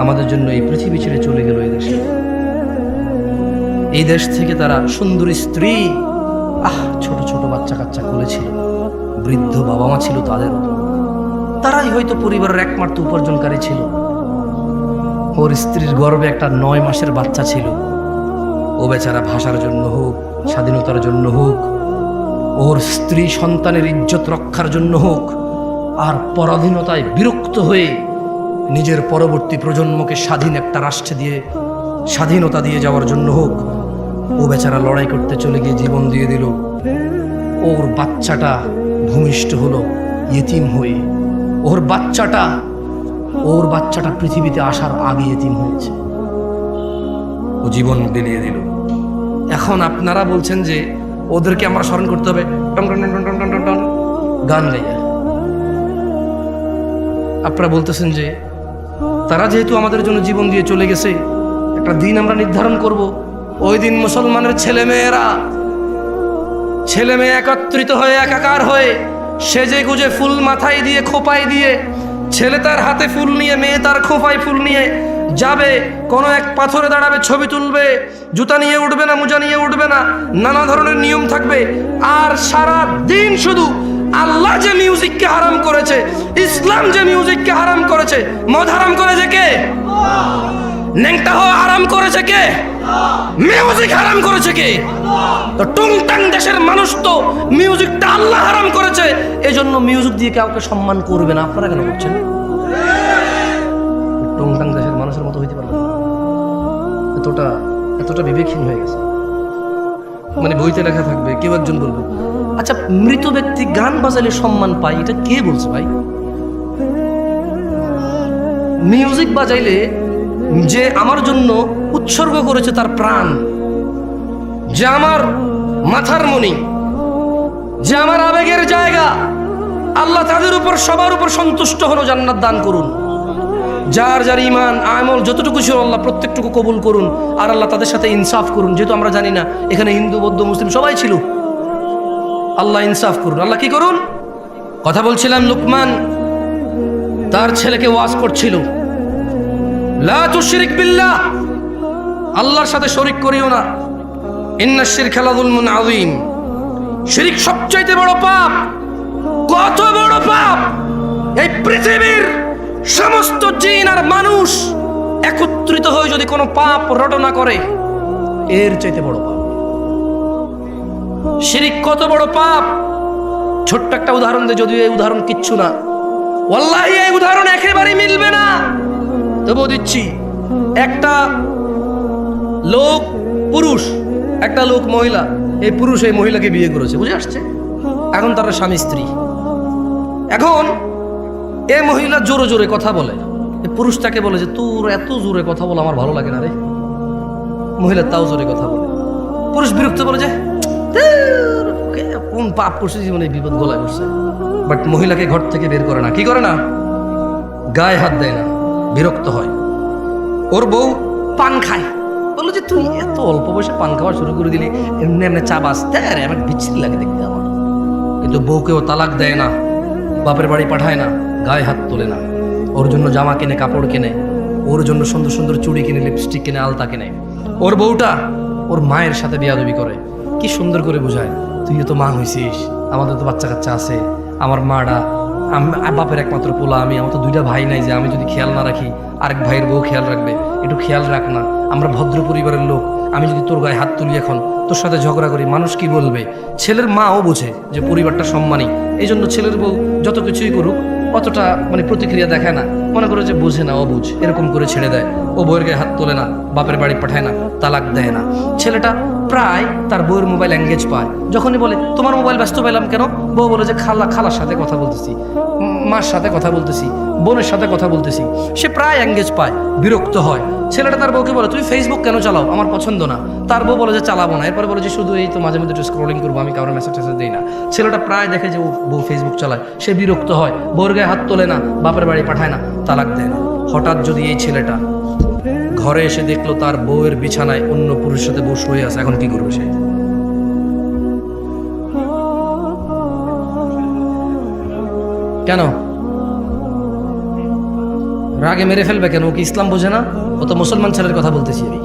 S1: আমাদের জন্য এই পৃথিবী ছেড়ে চলে গেল এই দেশে, এই দেশ থেকে তারা সুন্দরী স্ত্রী, ছোট ছোট বাচ্চা কাচ্চা খুলেছিল, বৃদ্ধ বাবা মা ছিল তাদের, তারাই হয়তো পরিবারের একমাত্র উপার্জনকারী ছিল। ওর স্ত্রীর গর্ভে একটা 9 মাসের বাচ্চা ছিল। ও বেচারা ভাষার জন্য হোক, স্বাধীনতার জন্য হোক, ওর স্ত্রী সন্তানের ইজ্জত রক্ষার জন্য হোক, আর পরাধীনতায় বিরক্ত হয়ে নিজের পরবর্তী প্রজন্মকে স্বাধীন একটা রাষ্ট্রে দিয়ে স্বাধীনতা দিয়ে যাওয়ার জন্য হোক, ও বেচারা লড়াই করতে চলে গিয়ে জীবন দিয়ে দিল। ওর বাচ্চাটা ভূমিষ্ঠ হলো ইতিম হয়ে। ওর বাচ্চাটা পৃথিবীতে আসার আগে ইতিম হয়েছে, ও জীবন বিলিয়ে দিল। এখন আপনারা বলছেন যে ওদেরকে আমরা স্মরণ করতে হবে টন টন টন টন টন টন টন গান গাইয়া। আপনারা বলতেছেন যে তারা যেহেতু আমাদের জন্য জীবন দিয়ে চলে গেছে, একটা দিন আমরা নির্ধারণ করব, ওই দিন মুসলমানের ছেলে মেয়ে একত্রিত হয়ে একাকার হয়ে সেজে গুজে ফুল মাথায় দিয়ে খোপায় দিয়ে, ছেলে তার হাতে ফুল নিয়ে, মেয়ে তার খোপায় ফুল নিয়ে যাবে, কোনো এক পাথরে দাঁড়াবে, ছবি তুলবে, জুতা নিয়ে উঠবে না, মোজা নিয়ে উঠবে না, নানা ধরনের নিয়ম থাকবে। আর সারা দিন শুধু আল্লাহ যে মিউজিককে হারাম করেছে, ইসলাম যে মিউজিককে হারাম করেছে, মদ হারাম করেছে কে? ন্যাংটা হওয়া হারাম করেছে কে? মিউজিক হারাম করেছে কে? তো টংটাং দেশের মানুষ তো মিউজিকটা আল্লাহ হারাম করেছে, এজন্য মিউজিক দিয়ে কাউকে সম্মান করবে না। আপনারা কেন করছেন? টংটাং দেশের মানুষের মতো হইতে পারবে না। এতটা বিবেকহীন হয়ে গেছে। মানে বইতে লেখা থাকবে, কেউ একজন বলবে আচ্ছা মৃত ব্যক্তি গান বাজালে সম্মান পায়, এটা কে বলছে ভাই? মিউজিক বাজাইলে যে আমার জন্য উৎসর্গ করেছে তার প্রাণ, যে আমার মাথার মণি, যে আমার আবেগের জায়গা, আল্লাহ তাদের উপর সবার উপর সন্তুষ্ট হলো, জান্নাত দান করুন। যার যার ইমান আমল যতটুকু ছিল আল্লাহ প্রত্যেকটুকু কবুল করুন, আর আল্লাহ তাদের সাথে ইনসাফ করুন। যেহেতু আমরা জানি না এখানে হিন্দু বৌদ্ধ মুসলিম সবাই ছিল, আল্লাহ ইনসাফ করুন। আল্লাহ কি করুন? কথা বলছিলাম, লুকমান তার ছেলেকে ওয়াজ করছিল, লা তুশরিক বিল্লাহ, আল্লাহর সাথে শরীক করিও না। ইন্নাশ শিরকা লাযুলমুন আযীম, শিরক সবচাইতে বড় পাপ। কত বড় পাপ! এই পৃথিবীর সমস্ত জিন আর মানুষ একত্রিত হয়ে যদি কোনো পাপ রটনা করে, এর চাইতে বড় পাপ শিরক। কত বড় পাপ! ছোট্ট একটা উদাহরণ দে, যদিও এই উদাহরণ কিচ্ছু না, ওয়াল্লাহি এই উদাহরণ একেবারেই মিলবে না, তবুও দিচ্ছি। একটা লোক পুরুষ, একটা লোক মহিলা, এই পুরুষ এই মহিলাকে বিয়ে করেছে, বুঝে আসছে? এখন তারা স্বামী স্ত্রী। এখন এই মহিলা জোরে জোরে কথা বলে, এই পুরুষ তাকে বলে যে তোর এত জোরে কথা বলে আমার ভালো লাগে না রে। মহিলা তাও জোরে কথা বলে, পুরুষ বিরক্ত বলে যে কোন পাপ করছে জীবনে, বিপদ গলায় করছে। বাট মহিলাকে ঘর থেকে বের করে না, কি করে না, গায়ে হাত দেয় না, বিরক্ত হয়। ওর বউ পান খায়, বললো যে তুই এত অল্প বয়সে পান খাওয়া শুরু করে দিলি, এমনি এমনি চা বাঁচতে আরে আমার বিচ্ছিরি লাগে দেখতে আমার। কিন্তু বউকেও তালাক দেয় না, বাপের বাড়ি পাঠায় না, গায়ে হাত তোলে না, ওর জন্য জামা কিনে, কাপড় কিনে, ওর জন্য সুন্দর সুন্দর চুড়ি কিনে, লিপস্টিক কিনে, আলতা কিনে। ওর বউটা ওর মায়ের সাথে বিয়াদবি করে, কি সুন্দর করে বোঝায়, তুই তো মা হইছিস, আমাদের তো বাচ্চা কাচ্চা আছে, আমার মাটা বাপের একমাত্র পোলা আমি, আমার তো দুইটা ভাই নাই যে আমি যদি খেয়াল না রাখি আরেক ভাইয়ের বউ খেয়াল রাখবে, একটু খেয়াল রাখ না, আমরা ভদ্র পরিবারের লোক, আমি যদি তোর গায়ে হাত তুলি এখন, তোর সাথে ঝগড়া করি, মানুষ কি বলবে? ছেলের মাও বোঝে যে পরিবারটা সম্মানী, এই জন্য ছেলের বউ যত কিছুই করুক অতটা মানে প্রতিক্রিয়া দেখায় না, মনে করে যে বোঝে না, অবুঝ, এরকম করে ছেড়ে দেয়। ও বউয়ের গায়ে হাত তোলে না, বাপের বাড়ি পাঠায় না, তালাক দেয় না। ছেলেটা প্রায় তার বউয়ের মোবাইল এঙ্গেজ পায়, যখনই বলে তোমার মোবাইল ব্যস্ত পেলাম কেন, বউ বলে যে খালার সাথে কথা বলতেছি, মার সাথে কথা বলতেছি, বোনের সাথে কথা বলতেছি। সে প্রায় এঙ্গেজ পায়, বিরক্ত হয়। ছেলেটা তার বউকে বলে তুমি ফেসবুক কেন চালাও, আমার পছন্দ না। তার বউ বলে যে চালাবো না, এরপরে বলে যে শুধু এই তো মাঝে মধ্যে একটু স্ক্রলিং করবো, আমি কারোর মেসেজ টেসেজ দিই না। ছেলেটা প্রায় দেখে যে ও বউ ফেসবুক চালায়, সে বিরক্ত হয়, বউর গায়ে হাত তোলে না, বাপের বাড়ি পাঠায় না, তালাক দেয় না। হঠাৎ যদি এই ছেলেটা ঘরে এসে দেখলো তার বউয়ের বিছানায় অন্য পুরুষের সাথে বউ শুয়ে আছে, এখন কি করবে সে? কেন রাগে মেরে ফেলবে কেন? ও কি ইসলাম বোঝে না? ও তো মুসলমান ছেলের কথা বলতেছি আমি।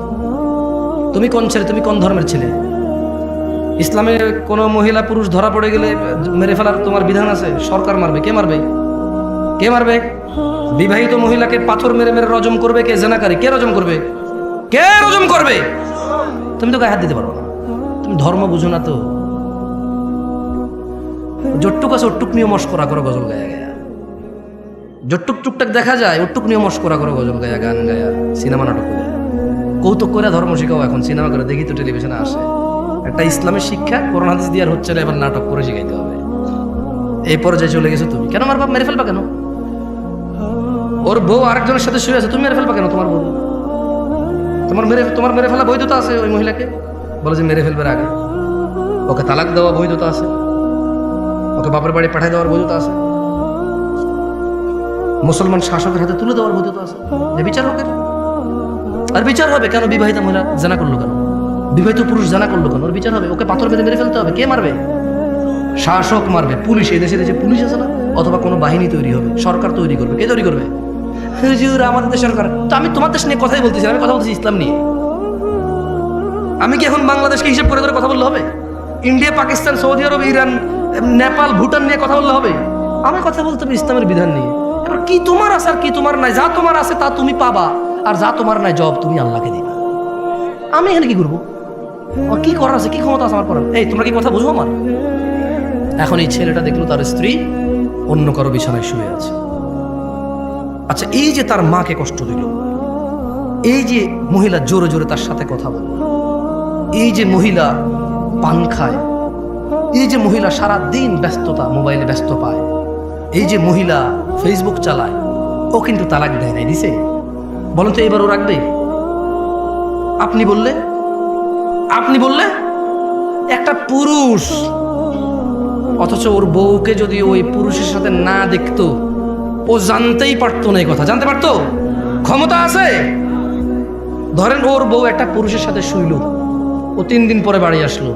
S1: তুমি কোন ছেলে, তুমি কোন ধর্মের ছেলে? ইসলামে কোন মহিলা পুরুষ ধরা পড়ে গেলে মেরে ফেলার তোমার বিধান আছে? সরকার মারবে? কে মারবে? কে মারবে? বিবাহিত মহিলাকে পাথর মেরে মেরে রজম করবে কে? জেনাকারী কে রজম করবে? কে রজম করবে? তুমি তো গায়ে হাত দিতে পারো না, তুমি ধর্ম বুঝো না। তো যটুক আছে ওটুক নিয়ে মস্করা করো, গজল গায়া গায়া, যটুক টুকটাক দেখা যায় ওটুক নিয়ে মস্করা করো, গজল গায়া, গান গায়া, সিনেমা নাটক করে, কৌতুক করে ধর্ম শিখাও। এখন সিনেমা করে দেখি তো, টেলিভিশনে আসে একটা ইসলামের শিক্ষা, কোরআন হাদিস দিয়ে আর হচ্ছে না, এবার নাটক করে শিখাইতে হবে। এই পর্যায়ে চলে গেছো তুমি। কেন আমার বাপ মেরে ফেলবা কেন? ওর বউ আরেকজনের সাথে শুয়ে আছে, তুমি মেরে ফেলবা কেন? তোমার বউ তোমার মেরে ফেলা বৈধতা আছে ওই মহিলাকে? বলে যে মেরে ফেলবার আগে ওকে তালাক দেওয়া বৈধতা আছে, ওকে বাপের বাড়ি পাঠিয়ে দেওয়ার বৈধতা আছে, মুসলমান শাসকের হাতে তুলে দেওয়ার বৈধতা আছে। যে বিচার হোক, আর বিচার হবে কেন? বিবাহিত মহিলা জানা করলো কেন? বিবাহিত পুরুষ জানা করলো কেন? ওর বিচার হবে, ওকে পাথর বেঁধে মেরে ফেলতে হবে। কে মারবে? শাসক মারবে, পুলিশ। এই দেশে পুলিশ আছে না? অথবা কোনো বাহিনী তৈরি হবে, সরকার তৈরি করবে। কে তৈরি করবে? হুজুর আমাদের দেশ সরকার। তো আমি তোমার দেশ নিয়ে কথাই বলতেছি, আমি কথা বলতেছি ইসলাম নিয়ে। আমি কি এখন বাংলাদেশকে হিসেব করে কথা বললে হবে? ইন্ডিয়া, পাকিস্তান, সৌদি আরব, ইরান, নেপাল, ভুটান নিয়ে কথা বললে হবে? আমি কথা বলতে হবে ইসলামের বিধান নিয়ে। এবার কি তোমার আছে আর কি তোমার নাই? যা তোমার আছে তা তুমি পাবা, আর যা তোমার নাই জব তুমি আল্লাহকে দিবা। আমি এখানে কি করবো? আমার কি করার আছে, কি ক্ষমতা আছে আমার করার? এই তোমরা কি কথা বুঝো আমার? এখন এই ছেলেটা দেখলো তার স্ত্রী অন্য কারো বিছানায় শুয়ে আছে। আচ্ছা, এই যে তার মাকে কষ্ট দিল, এই যে মহিলা জোরে জোরে তার সাথে কথা বলল, এই যে মহিলা পান খায়, এই যে মহিলা সারা দিন ব্যস্ততা, মোবাইলে ব্যস্ত পায়, এই যে মহিলা ফেসবুক চালায়, ও কিন্তু তালাক দেয় নাই, দিছে? বলেন তো এবার ও রাখবে? আপনি বললে একটা পুরুষ, অথচ ওর বউকে যদি ওই পুরুষের সাথে না দেখতো, ও জানতেই পারতো না। এই কথা জানতে পারতো? ক্ষমতা আছে। ধরেন ওর বউ একটা পুরুষের সাথে শুইল, ও 3 দিন পরে বাড়ি আসলো,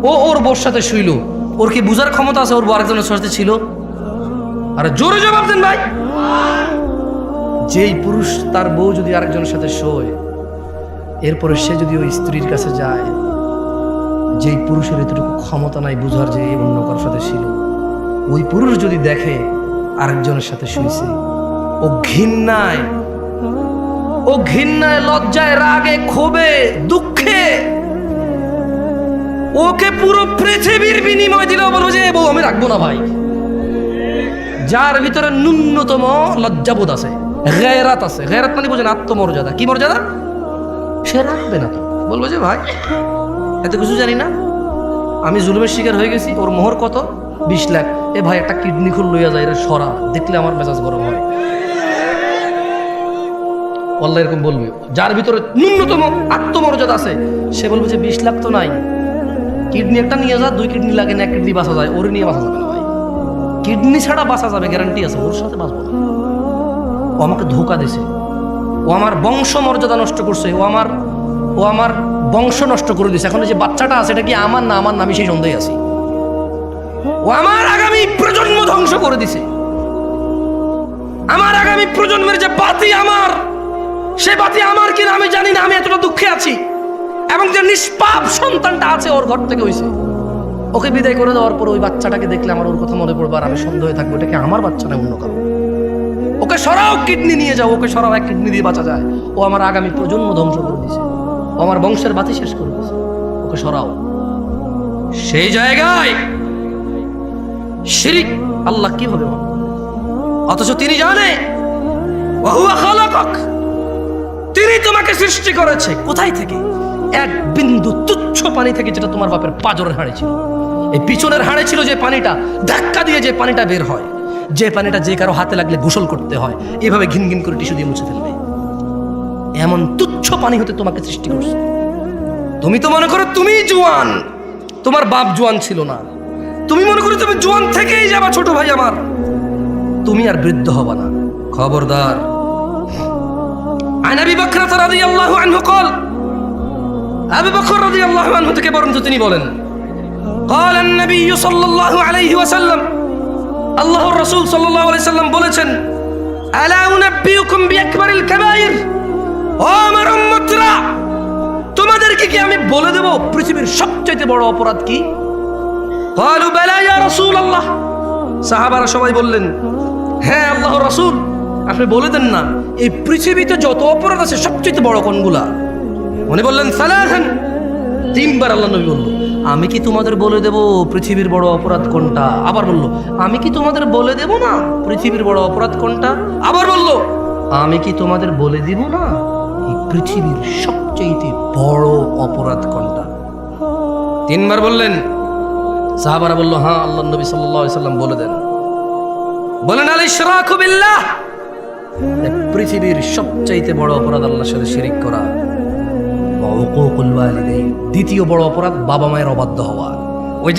S1: ও ওর বউর সাথে শুইল, ও ওর কি বুঝার ক্ষমতা আছে ওর বউ আরেকজনের সাথে ছিল? আরে জোরে জবাব দেন ভাই। যেই পুরুষ তার বউ যদি আরেকজনের সাথে শোয়, এরপরে সে যদি ওই স্ত্রীর কাছে যায়, যেই পুরুষের এতটুকু ক্ষমতা নাই বুঝার যে অন্য কারোর সাথে ছিল, ওই পুরুষ যদি দেখে আরেকজনের সাথে শুয়েছে, ও ঘৃণায় লজ্জায় রাগে ক্ষোভে দুঃখে ওকে পুরো পৃথিবীর বিনিময় দিলেও বলবো যে বউ আমি রাখবো না ভাই। যার ভিতরে ন্যূনতম লজ্জাবোধ আছে, গায়রাত আছে, গায়রাত মানে বোঝেন আত্মমর্যাদা, কি মর্যাদা, সে রাখবে না। তো বলবো যে ভাই এত কিছু জানি না, আমি জুলুমের শিকার হয়ে গেছি, ওর মোহর কত 20 লাখ, এ ভাই একটা কিডনি খুল লইয়া যায়, সরা দেখলে আমার মেজাজ গরম হয়। আল্লাহ এরকম বলবে। যার ভিতরে ন্যূনতম আত্মমর্যাদা আছে সে বলবে যে 20 লাখ তো নাই, কিডনি একটা নিয়ে যা, 2 কিডনি লাগে না, 1 কিডনি বাঁচা যায়, ওর নিয়ে বাঁচা যাবে না ভাই। কিডনি ছাড়া বাঁচা যাবে গ্যারান্টি আছে, ওর সাথে বাঁচবো না। ও আমাকে ধোকা দিছে, ও আমার বংশ মর্যাদা নষ্ট করছে, ও আমার বংশ নষ্ট করে দিছে। এখন যে বাচ্চাটা আছে এটা কি আমার না আমার, আমি সেই সন্দেহে আছি। ও আমার আগামী প্রজন্ম ধ্বংস করে দিছে। আমার আগামী প্রজন্মের যে বাতি আমার, সে বাতি আমার কিনা আমি জানি না, আমি এতটা দুঃখে আছি। এবং যে নিষ্পাপ সন্তানটা আছে ওর ঘর থেকে হইছে, ওকে বিদায় করে দেওয়ার পর ওই বাচ্চাটাকে দেখলে আমার ওর কথা মনে পড়বে, আর আমি সন্দেহে থাকবো এটা কি আমার বাচ্চা না অন্য কারো। ওকে সরাও, কিডনি নিয়ে যাও, ওকে সরাও, 1 কিডনি দিয়ে বাঁচা যায়। ও আমার আগামী প্রজন্ম ধ্বংস করে দিছে, ও আমার বংশের বাতি শেষ করে দিছে, ওকে সরাও। সেই জায়গায় শিরিক আল্লাহ কিভাবে মানবে? অথচ তিনি জানে ওয়াহুয়া খালাকাক, তিনি তোমাকে সৃষ্টি করেছে। কোথায় থেকে? এক বিন্দু তুচ্ছ পানি থেকে, যেটা তোমার বাপের পাজরের হাড়ে ছিল। এই পিছনের হাড়ে ছিল যে পানিটা, ধাক্কা দিয়ে যে পানিটা বের হয়, যে পানিটা যে কারো হাতে লাগলে গোসল করতে হয়, এভাবে ঘিন ঘিন করে টিস্যু দিয়ে মুছে ফেলবে, এমন তুচ্ছ পানি হতে তোমাকে সৃষ্টি করছে। তুমি তো মনে করো তুমি জোয়ান, তোমার বাপ জোয়ান ছিল না। তুমি মনে করো তুমি জোয়ান থেকেই যাবা, ছোট ভাই আমার, তুমি আর বৃদ্ধ হবা না। খবরদার। আন আবি বকর রাদিয়াল্লাহু আনহু قال, আবু বকর রাদিয়াল্লাহু আনহু থেকে বর্ণিত তিনি বলেন, قال النبي صلى الله عليه وسلم, আল্লাহর রাসূল সাল্লাল্লাহু আলাইহি সাল্লাম বলেছেন, আলা উনাব্বিউকুম বিআকবারিল কাবাইর, ও আমার উম্মতরা, তোমাদেরকে কি আমি বলে দেব পৃথিবীর সবচেয়ে বড় অপরাধ কি? ক্বালু বালা ইয়া রাসূলুল্লাহ, সাহাবারা সবাই বললেন, হ্যাঁ আল্লাহর রাসূল, আপনি বলে দেন না, এই পৃথিবীতে যত অপরাধ আছে সবচেয়ে বড় কোনগুলা? উনি বললেন সালাসান, 3 বার আল্লাহ নবী বলল, আমি কি তোমাদের বলে দেব পৃথিবীর বড় অপরাধ কোনটা? আবার বলল, আমি কি তোমাদের বলে দেব না পৃথিবীর বড় অপরাধ কোনটা? আবার বলল, আমি কি তোমাদের বলে দিব না এই পৃথিবীর সবচেয়ে বড় অপরাধ কোনটা? 3 বার বললেন। সাহাবারা বলল, হ্যাঁ আল্লাহ নবী সাল্লাল্লাহু আলাইহি সাল্লাম বলে দেন। বলেন, আল ইশরাকু বিল্লাহ, পৃথিবীর সবচেয়ে বড় অপরাধ আল্লাহর সাথে শিরিক করা। ওয়া উকুকুল ওয়ালিদাইন, দ্বিতীয় বড় অপরাধ বাবা মায়ের অবাধ্য হওয়া। ওই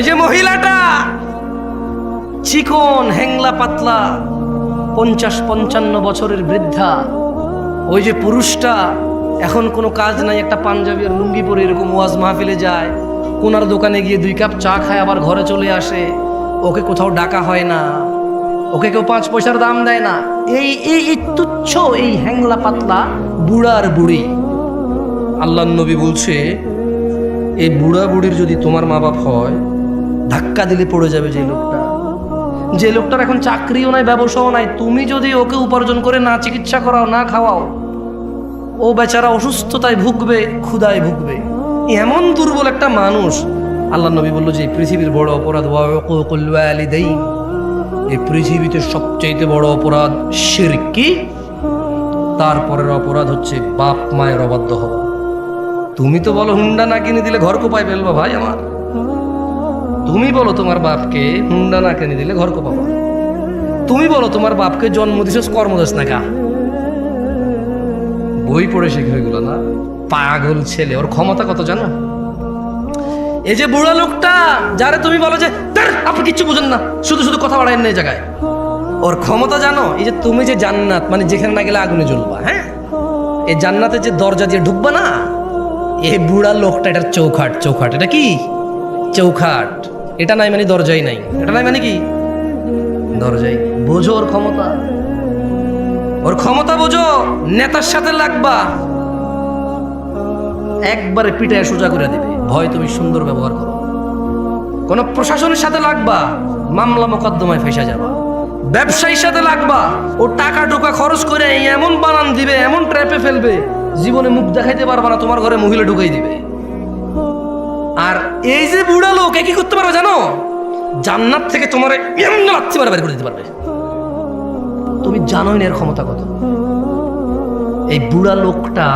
S1: যে মহিলাটা চিকন হ্যাংলা পাতলা 50-55 বছরের বৃদ্ধা, ওই যে পুরুষটা এখন কোনো কাজ নাই, একটা পাঞ্জাবি আর লুঙ্গি পরে এরকম ওয়াজ মাহফিলে যায়, কোনার দোকানে গিয়ে 2 কাপ চা খায়, আবার ঘরে চলে আসে, ওকে কোথাও ডাকা হয় না, ওকে কেউ 5 পয়সার দাম দেয় না। এই তুচ্ছ এই হ্যাংলা পাতলা বুড়ার বুড়ি, আল্লাহর নবী বলছে, এই বুড়া বুড়ির যদি তোমার মা বাপ হয়, ধাক্কা দিলে পড়ে যাবে যে লোকটার এখন চাকরিও নাই, ব্যবসাও নাই, তুমি যদি ওকে উপার্জন করে না চিকিৎসা করাও, না খাওয়াও, ও বেচারা অসুস্থতায় ভুগবে, ক্ষুধায় ভুগবে। এমন দুর্বল একটা মানুষ। আল্লাহর নবী বলল যে পৃথিবীর বড় অপরাধ ওয়া উকুকুল ওয়ালিদাইন, এই পৃথিবীতে সবচেয়ে বড় অপরাধ শিরক। কি? তারপরের অপরাধ হচ্ছে বাপ মায়ের অবাধ্য হওয়া। তুমি তো বলো হুন্ডা না কিনে দিলে ঘর কোপায় ফেলবা ভাই আমার, তুমি বলো তোমার বাপকে হুন্ডা না কিনে দিলে ঘর কোপাবা, তুমি বলো তোমার বাপকে জন্ম দিছস কর্ম দিস না, কা বই পড়ে শেখে এগুলো না? পাগল ছেলে, ওর ক্ষমতা কত জানো? এই যে বুড়া লোকটা যারে তুমি বলো যে আপনি কিচ্ছু বুঝেন না, শুধু শুধু কথা বাড়ায় না এই জায়গায়, ওর ক্ষমতা জানো? এই যে তুমি যে জান্নাত, মানে যেখানে না গেলে আগুনে জ্বলবা, হ্যাঁ, এই জান্নাতে যে দরজা দিয়ে ঢুকবা না, এই বুড়া লোকটা, এটার চৌখাট, চৌখাট, এটা কি চৌখাট, এটা নাই মানে দরজাই নাই, এটা নাই মানে কি দরজাই। বোঝো ওর ক্ষমতা, ওর ক্ষমতা বোঝো। নেতার সাথে লাগবা, একবারে পিটায় সোজা করে দিবে, ভয় তুমি সুন্দর ব্যবহার করো। কোন প্রশাসনের সাথে লাগবা, মামলা মোকদ্দমায় ফেসে যাবা। ব্যবসায়ীর সাথে লাগবা, ও টাকা টোকা খরচ করে এমন বানান দিবে, এমন ট্র্যাপে ফেলবে, জীবনে মুখ দেখাইতে পারবা না, তোমার ঘরে মহিলা ঢুকাই দিবে। আর এই যে বুড়া লোক কি করতে পারবে জানো? জান্নাত থেকে তোমার এমন লাথি মারা বের করে দিতে পারবে। তুমি জানোই না এর ক্ষমতা কত। এই বুড়া লোকটা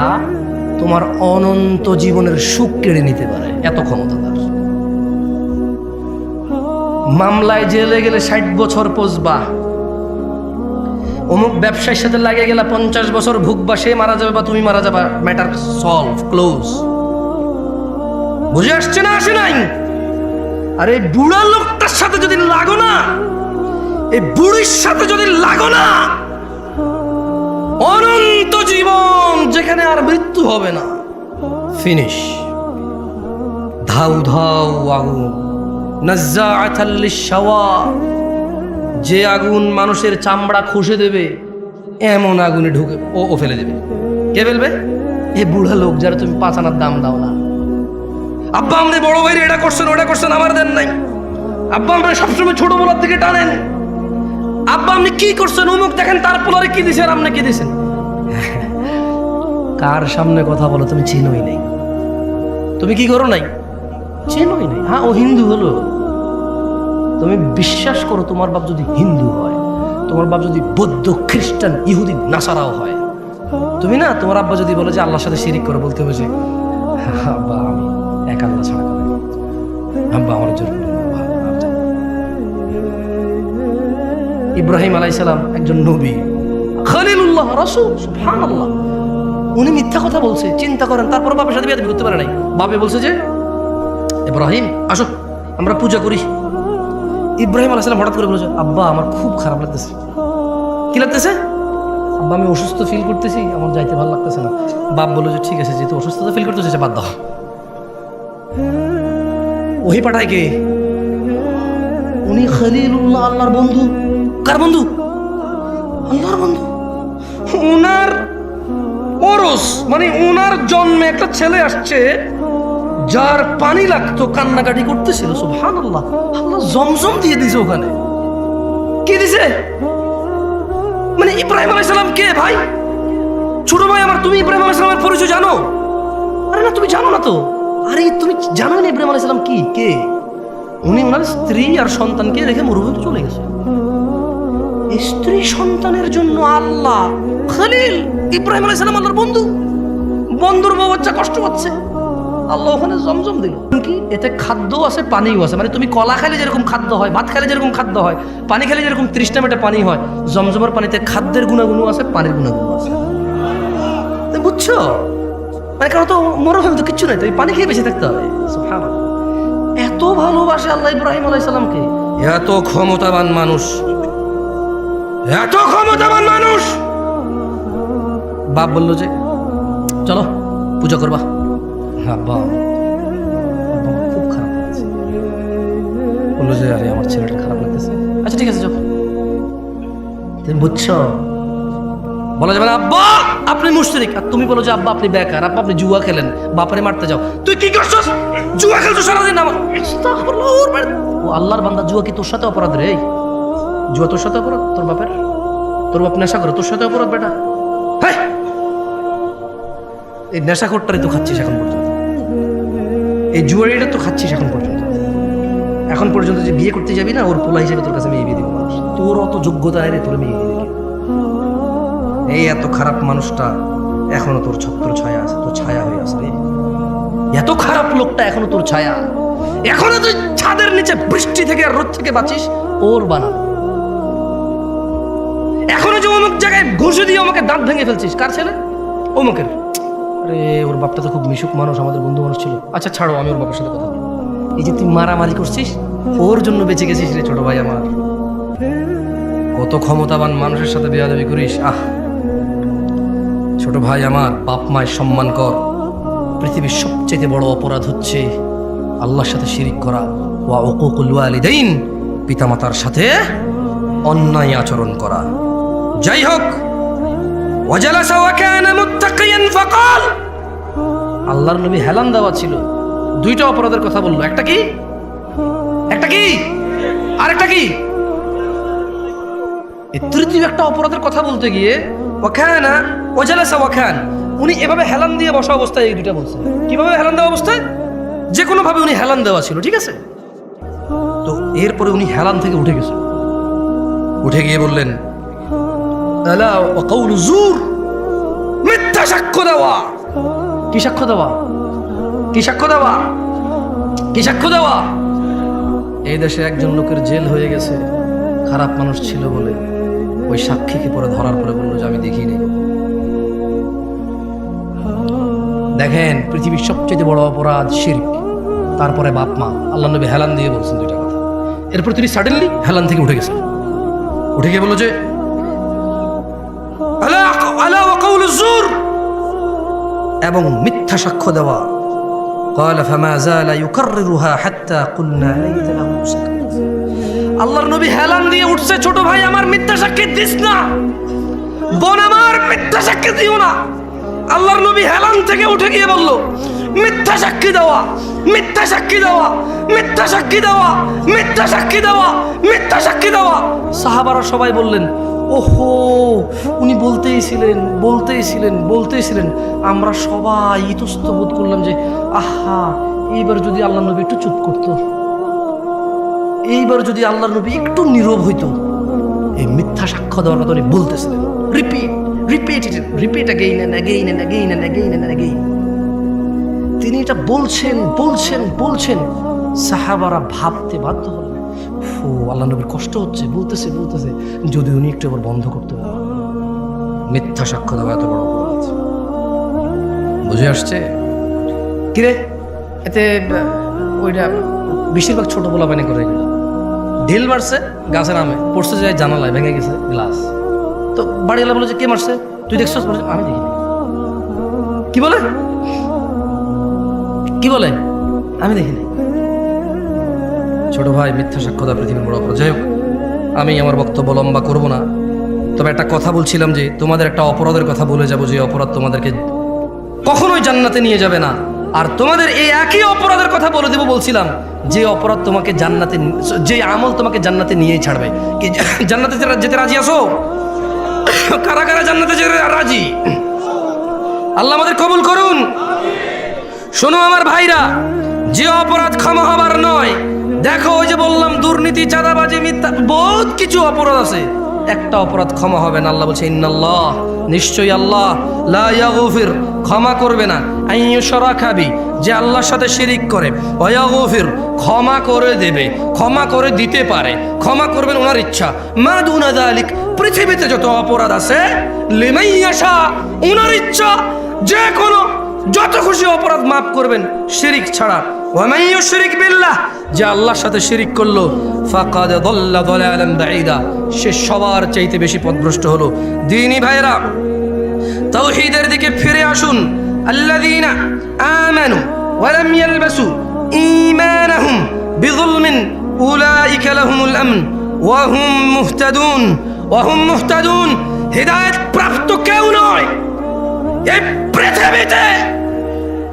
S1: তোমার অনন্ত জীবনের সুখ কেড়ে নিতে পারে, এত ক্ষমতা তার। মামলায় জেলে গেলে 60 বছর পচবা, অমুক ব্যবসায়ীর সাথে লাগে গেলে 50 বছর ভুগবা, সে মারা যাবে বা তুমি মারা যাবা, ম্যাটার সলভ, ক্লোজ। বুঝে আসছে না? আসে নাই? আর এই বুড়া লোকটার সাথে যদি লাগো না, এই বুড়ির সাথে যদি লাগো না, অনন্ত জীবন, যেখানে আর মৃত্যু হবে না, ফিনিশ। ধাউ ধাউ আগুন, নাজ্জাআতাল লিশ-শাওয়া, যে আগুন মানুষের চামড়া খসে দেবে, এমন আগুনে ঢুকে ও ফেলে দেবে। কে ফেলবে? এ বুড়া লোক, যারা তুমি 5 আনার দাম দাও না। আব্বা আমাদের বড় ভাইরে এটা করছেন, ওটা করছেন, আমার দেন নাই। আব্বা আমরা সবসময় ছোট বলার দিকে টানেন। আব্বা আপনি কি করছেন, অমুক দেখেন তার পোলারে কি দিছেন, আপনি কি দিছেন। কার সামনে কথা বলো? তুমি চিনোই নাই, তুমি কি করো নাই, চিনোই নাই। হ্যাঁ, ও হিন্দু হলো, তুমি বিশ্বাস করো তোমার বাপ যদি হিন্দু হয়, তোমার বাপ যদি বৌদ্ধ, খ্রিস্টান, ইহুদি, নাসারাও হয়, তুমি না, তোমার আব্বা যদি বলে যে আল্লাহর সাথে শিরিক করে, বলতে হবে যে আব্বা আমি এক আল্লাহ ছাড়া করে, আব্বা আমার জন্য। ইব্রাহিম আলাইহিস সালাম একজন নবী, খলিলুল্লাহ, রাসূল, সুবহানাল্লাহ। উনি মিথ্যা কথা বলছে, চিন্তা করেন, তারপর বাপের সাথে বিয়ে করতে পারে নাই। বাপে বলছে যে ইব্রাহিম আসো আমরা পূজা করি। ইব্রাহিম আলাইহিস সালাম হঠাৎ করে বলেছে, আব্বা আমার খুব খারাপ লাগতেছে। কি লাগতেছে? আব্বা আমি অসুস্থ ফিল করতেছি, আমার যাইতে ভালো লাগতেছে না। বাপ বললো যে ঠিক আছে, যেহেতু অসুস্থতা ফিল করতেছে বাদ দাও। ওহি পাঠায় কে? উনি খলিলুল্লাহ, আল্লাহর বন্ধু। কার বন্ধু? আল্লাহর বন্ধু। উনার ওরস মানে উনার জন্মে একটা ছেলে আসছে, যার পানি লাগতো, কান্নাকাটি করতেছিল। সুবহানাল্লাহ, আল্লাহ জমজম দিয়ে দিছে ওখানে। কি দিছে? মানে ইব্রাহিম আলাইহিস সালাম কে ভাই? ছোট ভাই আমার, তুমি ইব্রাহিম আলাইহিস সালামের পরিচয় জানো? আরে না, তুমি জানো না তো। আরে তুমি জানো না ইব্রাহিম আলাইহিস সালাম কি কে? উনি ওনার স্ত্রী আর সন্তানকে রেখে মরুভূমিতে চলে গেছে। স্ত্রী সন্তানের জন্য আল্লাহ খলিল ইব্রাহিম আলাইহিস সালাম আল্লাহর বন্ধু। বন্ধুর বউ বাচ্চা কষ্ট পাচ্ছে, আল্লাহ ওখানে জমজম দিল। কি এতে খাদ্য আছে, পানিও আছে। মানে তুমি কলা খেলে যেরকম খাদ্য হয়, ভাত খেলে যেরকম খাদ্য হয়, পানি খেলে যেরকম 30টা মেটে পানি হয়, জমজমের পানিতে খাদ্যের গুণাগুণ আছে, পানির গুণাগুণ আছে। বুঝছো? মানে কারণ তো মরুভূমি তো কিচ্ছু নাই, তো এই পানি খেয়ে বেঁচে থাকতে হবে। সুবহানাল্লাহ, এত ভালোবাসে আল্লাহ ইব্রাহিম আলাইহিস সালামকে। এত ক্ষমতাবান মানুষ, এত ক্ষমতাবান মানুষ। বাপ বললো যে চলো পূজা করবা। আব্বা খুব খারাপ লাগছে। বললো যে আরে আমার ছেলেটা খারাপ লাগতেছে। আচ্ছা ঠিক আছে চল। তুমি বুঝছো? বলা যাবে না আব্বা আপনি মুশরিক, আর তুমি বলো যে আব্বা আপনি বেকার, আব্বা আপনি জুয়া খেলেন, বাপারে মারতে যাও। তুই কি করছস? জুয়া খেলছো সারাদিন। আমার ও আল্লাহর বান্দা, জুয়া কি তোর সাথে অপরাধ রে? জুয়া তোর সাথে অপরাধ? তোর বাপের, তোর বাপ নেশা করে, তোর সাথে অপরাধ বেটা। হ্যাঁ, এই নেশাখোরটারই তো খাচ্ছিস এখন পর্যন্ত, এই জুয়ারিটা তো খাচ্ছিস এখন পর্যন্ত। এখন পর্যন্ত যে বিয়ে করতে যাবি না, ওর পোলা হিসেবে তোর কাছে মেয়ে বিয়ে দিব মানুষ। তোর অত যোগ্যতা রে, তোর মেয়ে বিয়ে দিবে। এই এত খারাপ মানুষটা এখনো তোর ছত্র ছায়া আছে, তোর ছায়া হয়ে আছে রে। এত খারাপ লোকটা এখনো তোর ছায়া। এখনো তুই ছাদের নিচে বৃষ্টি থেকে আর রোদ থেকে বাঁচিস, ওর বানা। এখনো যে অমুক জায়গায় ঘুষে দিয়ে আমাকে দাঁত ভেঙে ফেলছিস, কার ছেলে? অমুকের। আরে ওর বাপটা তো খুব মিশুক মানুষ, আমাদের বন্ধু মানুষ ছিল। আচ্ছা ছাড়ো, আমি ওর বাবার সাথে কথা বলবো। এই যে তুই মারামারি করছিস, ওর জন্য বেঁচে গেছিস রে ছোট ভাই আমার। কত ক্ষমতাবান মানুষের সাথে বেয়াদবি করিস। আহ ছোট ভাই আমার, বাপ মায়ের সম্মান কর। পৃথিবীর সবচেয়ে বড় অপরাধ হচ্ছে আল্লাহর সাথে শিরিক করা, ওয়া উকুকুল ওয়ালিদাইন, পিতামাতার সাথে অন্যায় আচরণ করা। যাই হোক, ওয়াজালাসা ওয়া কানা মুত্তাকিয়ান ফাকাল, আল্লাহর নবী হেলান দেওয়া ছিল, দুইটা অপরাধের কথা বললো। একটা কি? আরেকটা কি? এই তৃতীয় একটা অপরাধের কথা বলতে গিয়ে ওয়াকানা ওয়াজালাসা ওয়াকান, উনি এভাবে হেলান দিয়ে বসা অবস্থায় এই দুইটা বলছে। কিভাবে হেলান দেওয়া অবস্থায়? যে কোনো ভাবে উনি হেলান দেওয়া ছিল, ঠিক আছে? তো এরপরে উনি হেলান থেকে উঠে গেছে, উঠে গিয়ে বললেন আলা ওয়া কাউলু জুর, মিথ্যা সাক্ষ্য দেওয়া। কি সাক্ষ্য দেওয়া? কি সাক্ষ্য দেওয়া? কি সাক্ষ্য দেওয়া? এই দেশে একজন লোকের জেল হয়ে গেছে খারাপ মানুষ ছিল বলে। ওই সাক্ষীকে পরে ধরার পরে বললো যে আমি দেখিনি। দেখেন, পৃথিবীর সবচেয়ে বড় অপরাধ শিরক, তারপরে বাপ মা। আল্লাহ নবী হেলান দিয়ে বলছেন দুইটা কথা। এরপর তিনি সাডেনলি হেলান থেকে উঠে গেছেন, উঠে গিয়ে বললো যে আলা আলা ওয়া কাউলু জুর, এবং মিথ্যা সাক্ষ্য দেওয়া। قال فما زال يكررها حتى قلنا ليت له سكت। আল্লাহর নবী হেলান দিয়ে উঠছে, ছোট ভাই আমার মিথ্যা সাক্ষী দিস না, বোন আমার মিথ্যা সাক্ষী দিও না। আল্লাহর নবী হেলান থেকে উঠে গিয়ে বলল মিথ্যা সাক্ষী দেওয়া, মিথ্যা সাক্ষী দেওয়া, মিথ্যা সাক্ষী দেওয়া, মিথ্যা সাক্ষী দেওয়া, মিথ্যা সাক্ষী দেওয়া। সাহাবারা সবাই বললেন ওহো, উনি বলতেইছিলেন। আমরা সবাই ইতস্তত বোধ করলাম যে আহা, এইবার যদি আল্লাহ নবী একটু চুপ করতো, এইবার যদি আল্লাহর নবী একটু নীরব হইতো। এই মিথ্যা সাক্ষ্য দেওয়ার কথা উনি বলতেছিলেন, রিপিট again. তিনি এটা বলছেন। সাহাবারা ভাবতে বাধ্য হলেন, ও আল্লাহ নবীর কষ্ট হচ্ছে, বলতেছে যদি উনি একটু আবার বন্ধ করতে পারেন। মিথ্যা সাক্ষ্য দেওয়া এত বড় অপরাধ, বুঝে আসছে? কিরে, এতে ওইটা বেশিরভাগ ছোট বলা বানি করে ঢিল মারছে গাছের আমে, পড়ছে যে জানালায়, ভেঙে গেছে গ্লাস। তো বাড়িওয়ালা বলে যে কে মারছে, তুই দেখছিস? আমি দেখিনি। কি বলে আমি দেখিনি। ছোট ভাই, মিথ্যা সাক্ষ্য দেওয়া পৃথিবীর বড় অপরাধ। যাই হোক, আমি আমার বক্তব্য লম্বা করব না, তবে একটা কথা বলছিলাম যে তোমাদের একটা অপরাধের কথা বলে যাব, যে অপরাধ তোমাদেরকে কখনোই জান্নাতে নিয়ে যাবে না। আর তোমাদের এই একই অপরাধের কথা বলে দেবো, বলছিলাম যে অপরাধ তোমাকে জান্নাতে, যে আমল তোমাকে জান্নাতে নিয়েই ছাড়বে। কি জান্নাতে যেতে রাজি আছো? কারা কারা জান্নাতে যেতে রাজি? আল্লাহ আমাদের কবুল করুন। শোনো আমার ভাইরা, যে অপরাধ ক্ষমা হবার নয়, দেখো ওই যে বললাম দুর্নীতি, চাঁদাবাজি, মিথ্যা, বহুত কিছু অপরাধ আছে, একটা অপরাধ ক্ষমা হবে না। আল্লাহ বলছে ইন্নাল্লাহ, নিশ্চয়ই আল্লাহ, লা ইয়াগফির, ক্ষমা করবে না, আইয়ুশরাকা বি, যে আল্লাহর সাথে শিরিক করে, ওয়া ইয়াগফির, ক্ষমা করে দেবে, ক্ষমা করে দিতে পারে, ক্ষমা করবেন ওনার ইচ্ছা, মা দুনা যালিক, পৃথিবীতে যত অপরাধ আছে, লিমান ইয়াশা, ওনার ইচ্ছা, যে কোনো যত খুশি অপরাধ মাফ করবেন, শিরিক ছাড়া। ওয়া মান ইউশরিক বিল্লাহ, যে আল্লাহর সাথে শিরিক করলো, ফাকাদ দাল্লা দালালান বাঈদা, সে সবার চাইতে বেশি পথভ্রষ্ট হলো। দ্বীনি ভাইরা, তাওহীদের দিকে ফিরে আসুন। আল্লাযীনা আমানু ওয়া লাম ইয়ালবাসু ঈমানাহুম বিযুলমিন উলাইকা লাহুমুল আমন ওয়া হুম মুহতাদুন। হিদায়াত প্রাপ্ত কেউ নয় এই পৃথিবীতে,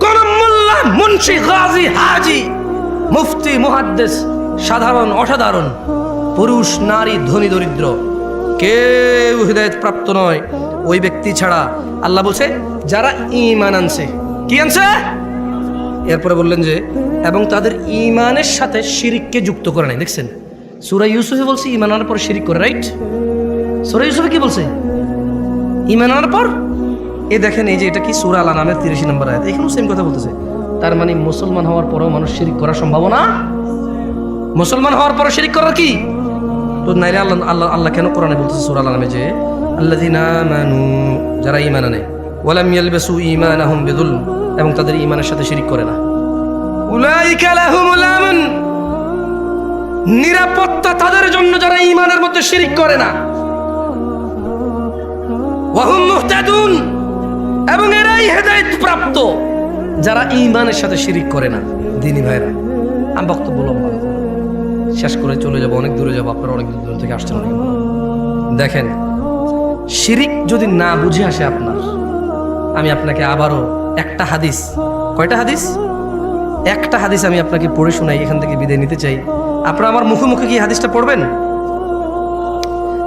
S1: কোন মোল্লা, মুন্সি, গাজী, হাজি, মুফতি, মুহাদ্দিস, সাধারণ অসাধারণ, পুরুষ নারী, ধনী দরিদ্র, কেউ হিদায়াত প্রাপ্ত নয় ওই ব্যক্তি ছাড়া। আল্লাহ বলছে যারা ঈমান আনছে। কি আনছে? এরপরে বললেন যে এবং তাদের ঈমানের সাথে শিরিককে যুক্ত করে নাই। দেখছেন, সূরা ইউসুফে বলছে ঈমান আনার পর শিরিক করে, রাইট? সূরা ইউসুফে কি বলছে? ঈমান আনার পর। এই দেখেন, এই যে এটা কি সূরা আল আনামের ৩০ নম্বর আয়াত, এখানেও সেম কথা বলতেছে। তার মানে মুসলমান হওয়ার পরেও মানুষ শিরিক করার সম্ভাবনা, মুসলমান হওয়ার পরে শিরিক করার কি তো নাইলে আল্লাহ কেন কোরআনে বলতেছে সূরা আল আনামে যে আল্লাযীনা আমানু, যারা ঈমান আনে, ওয়া লাম ইয়ালবাসু ঈমানাহুম বিযুলম, এবং তাদের ঈমানের সাথে শিরিক করে না, উলাইকা লাহুমুল আমন, নিরাপত্তা তাদের জন্য যারা ঈমানের মধ্যে শিরিক করে না, ওয়া হুম মুহতাদুন, এবং এরাই হেদায়েত প্রাপ্ত। যারা ঈমানের সাথে শিরিক করে না। দিনী ভাইরা, আমি বক্তব্য লম্বা শেষ করে চলে যাব, অনেক দূরে যাবো, আপনারা অনেক দূর থেকে আসছেন। অনেক দেখেন, শিরিক যদি না বুঝে আসে আপনার, আমি আপনাকে আবারও একটা হাদিস, কয়টা হাদিস, একটা হাদিস আমি আপনাকে পড়ে শোনাই, এখান থেকে বিদায় নিতে চাই। আপনারা আমার মুখে মুখে কি হাদিসটা পড়বেন?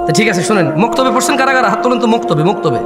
S1: তো ঠিক আছে, শোনেন। মক্তবে পড়ছেন কারা কারা? হাত তোলেন তো। মক্তবে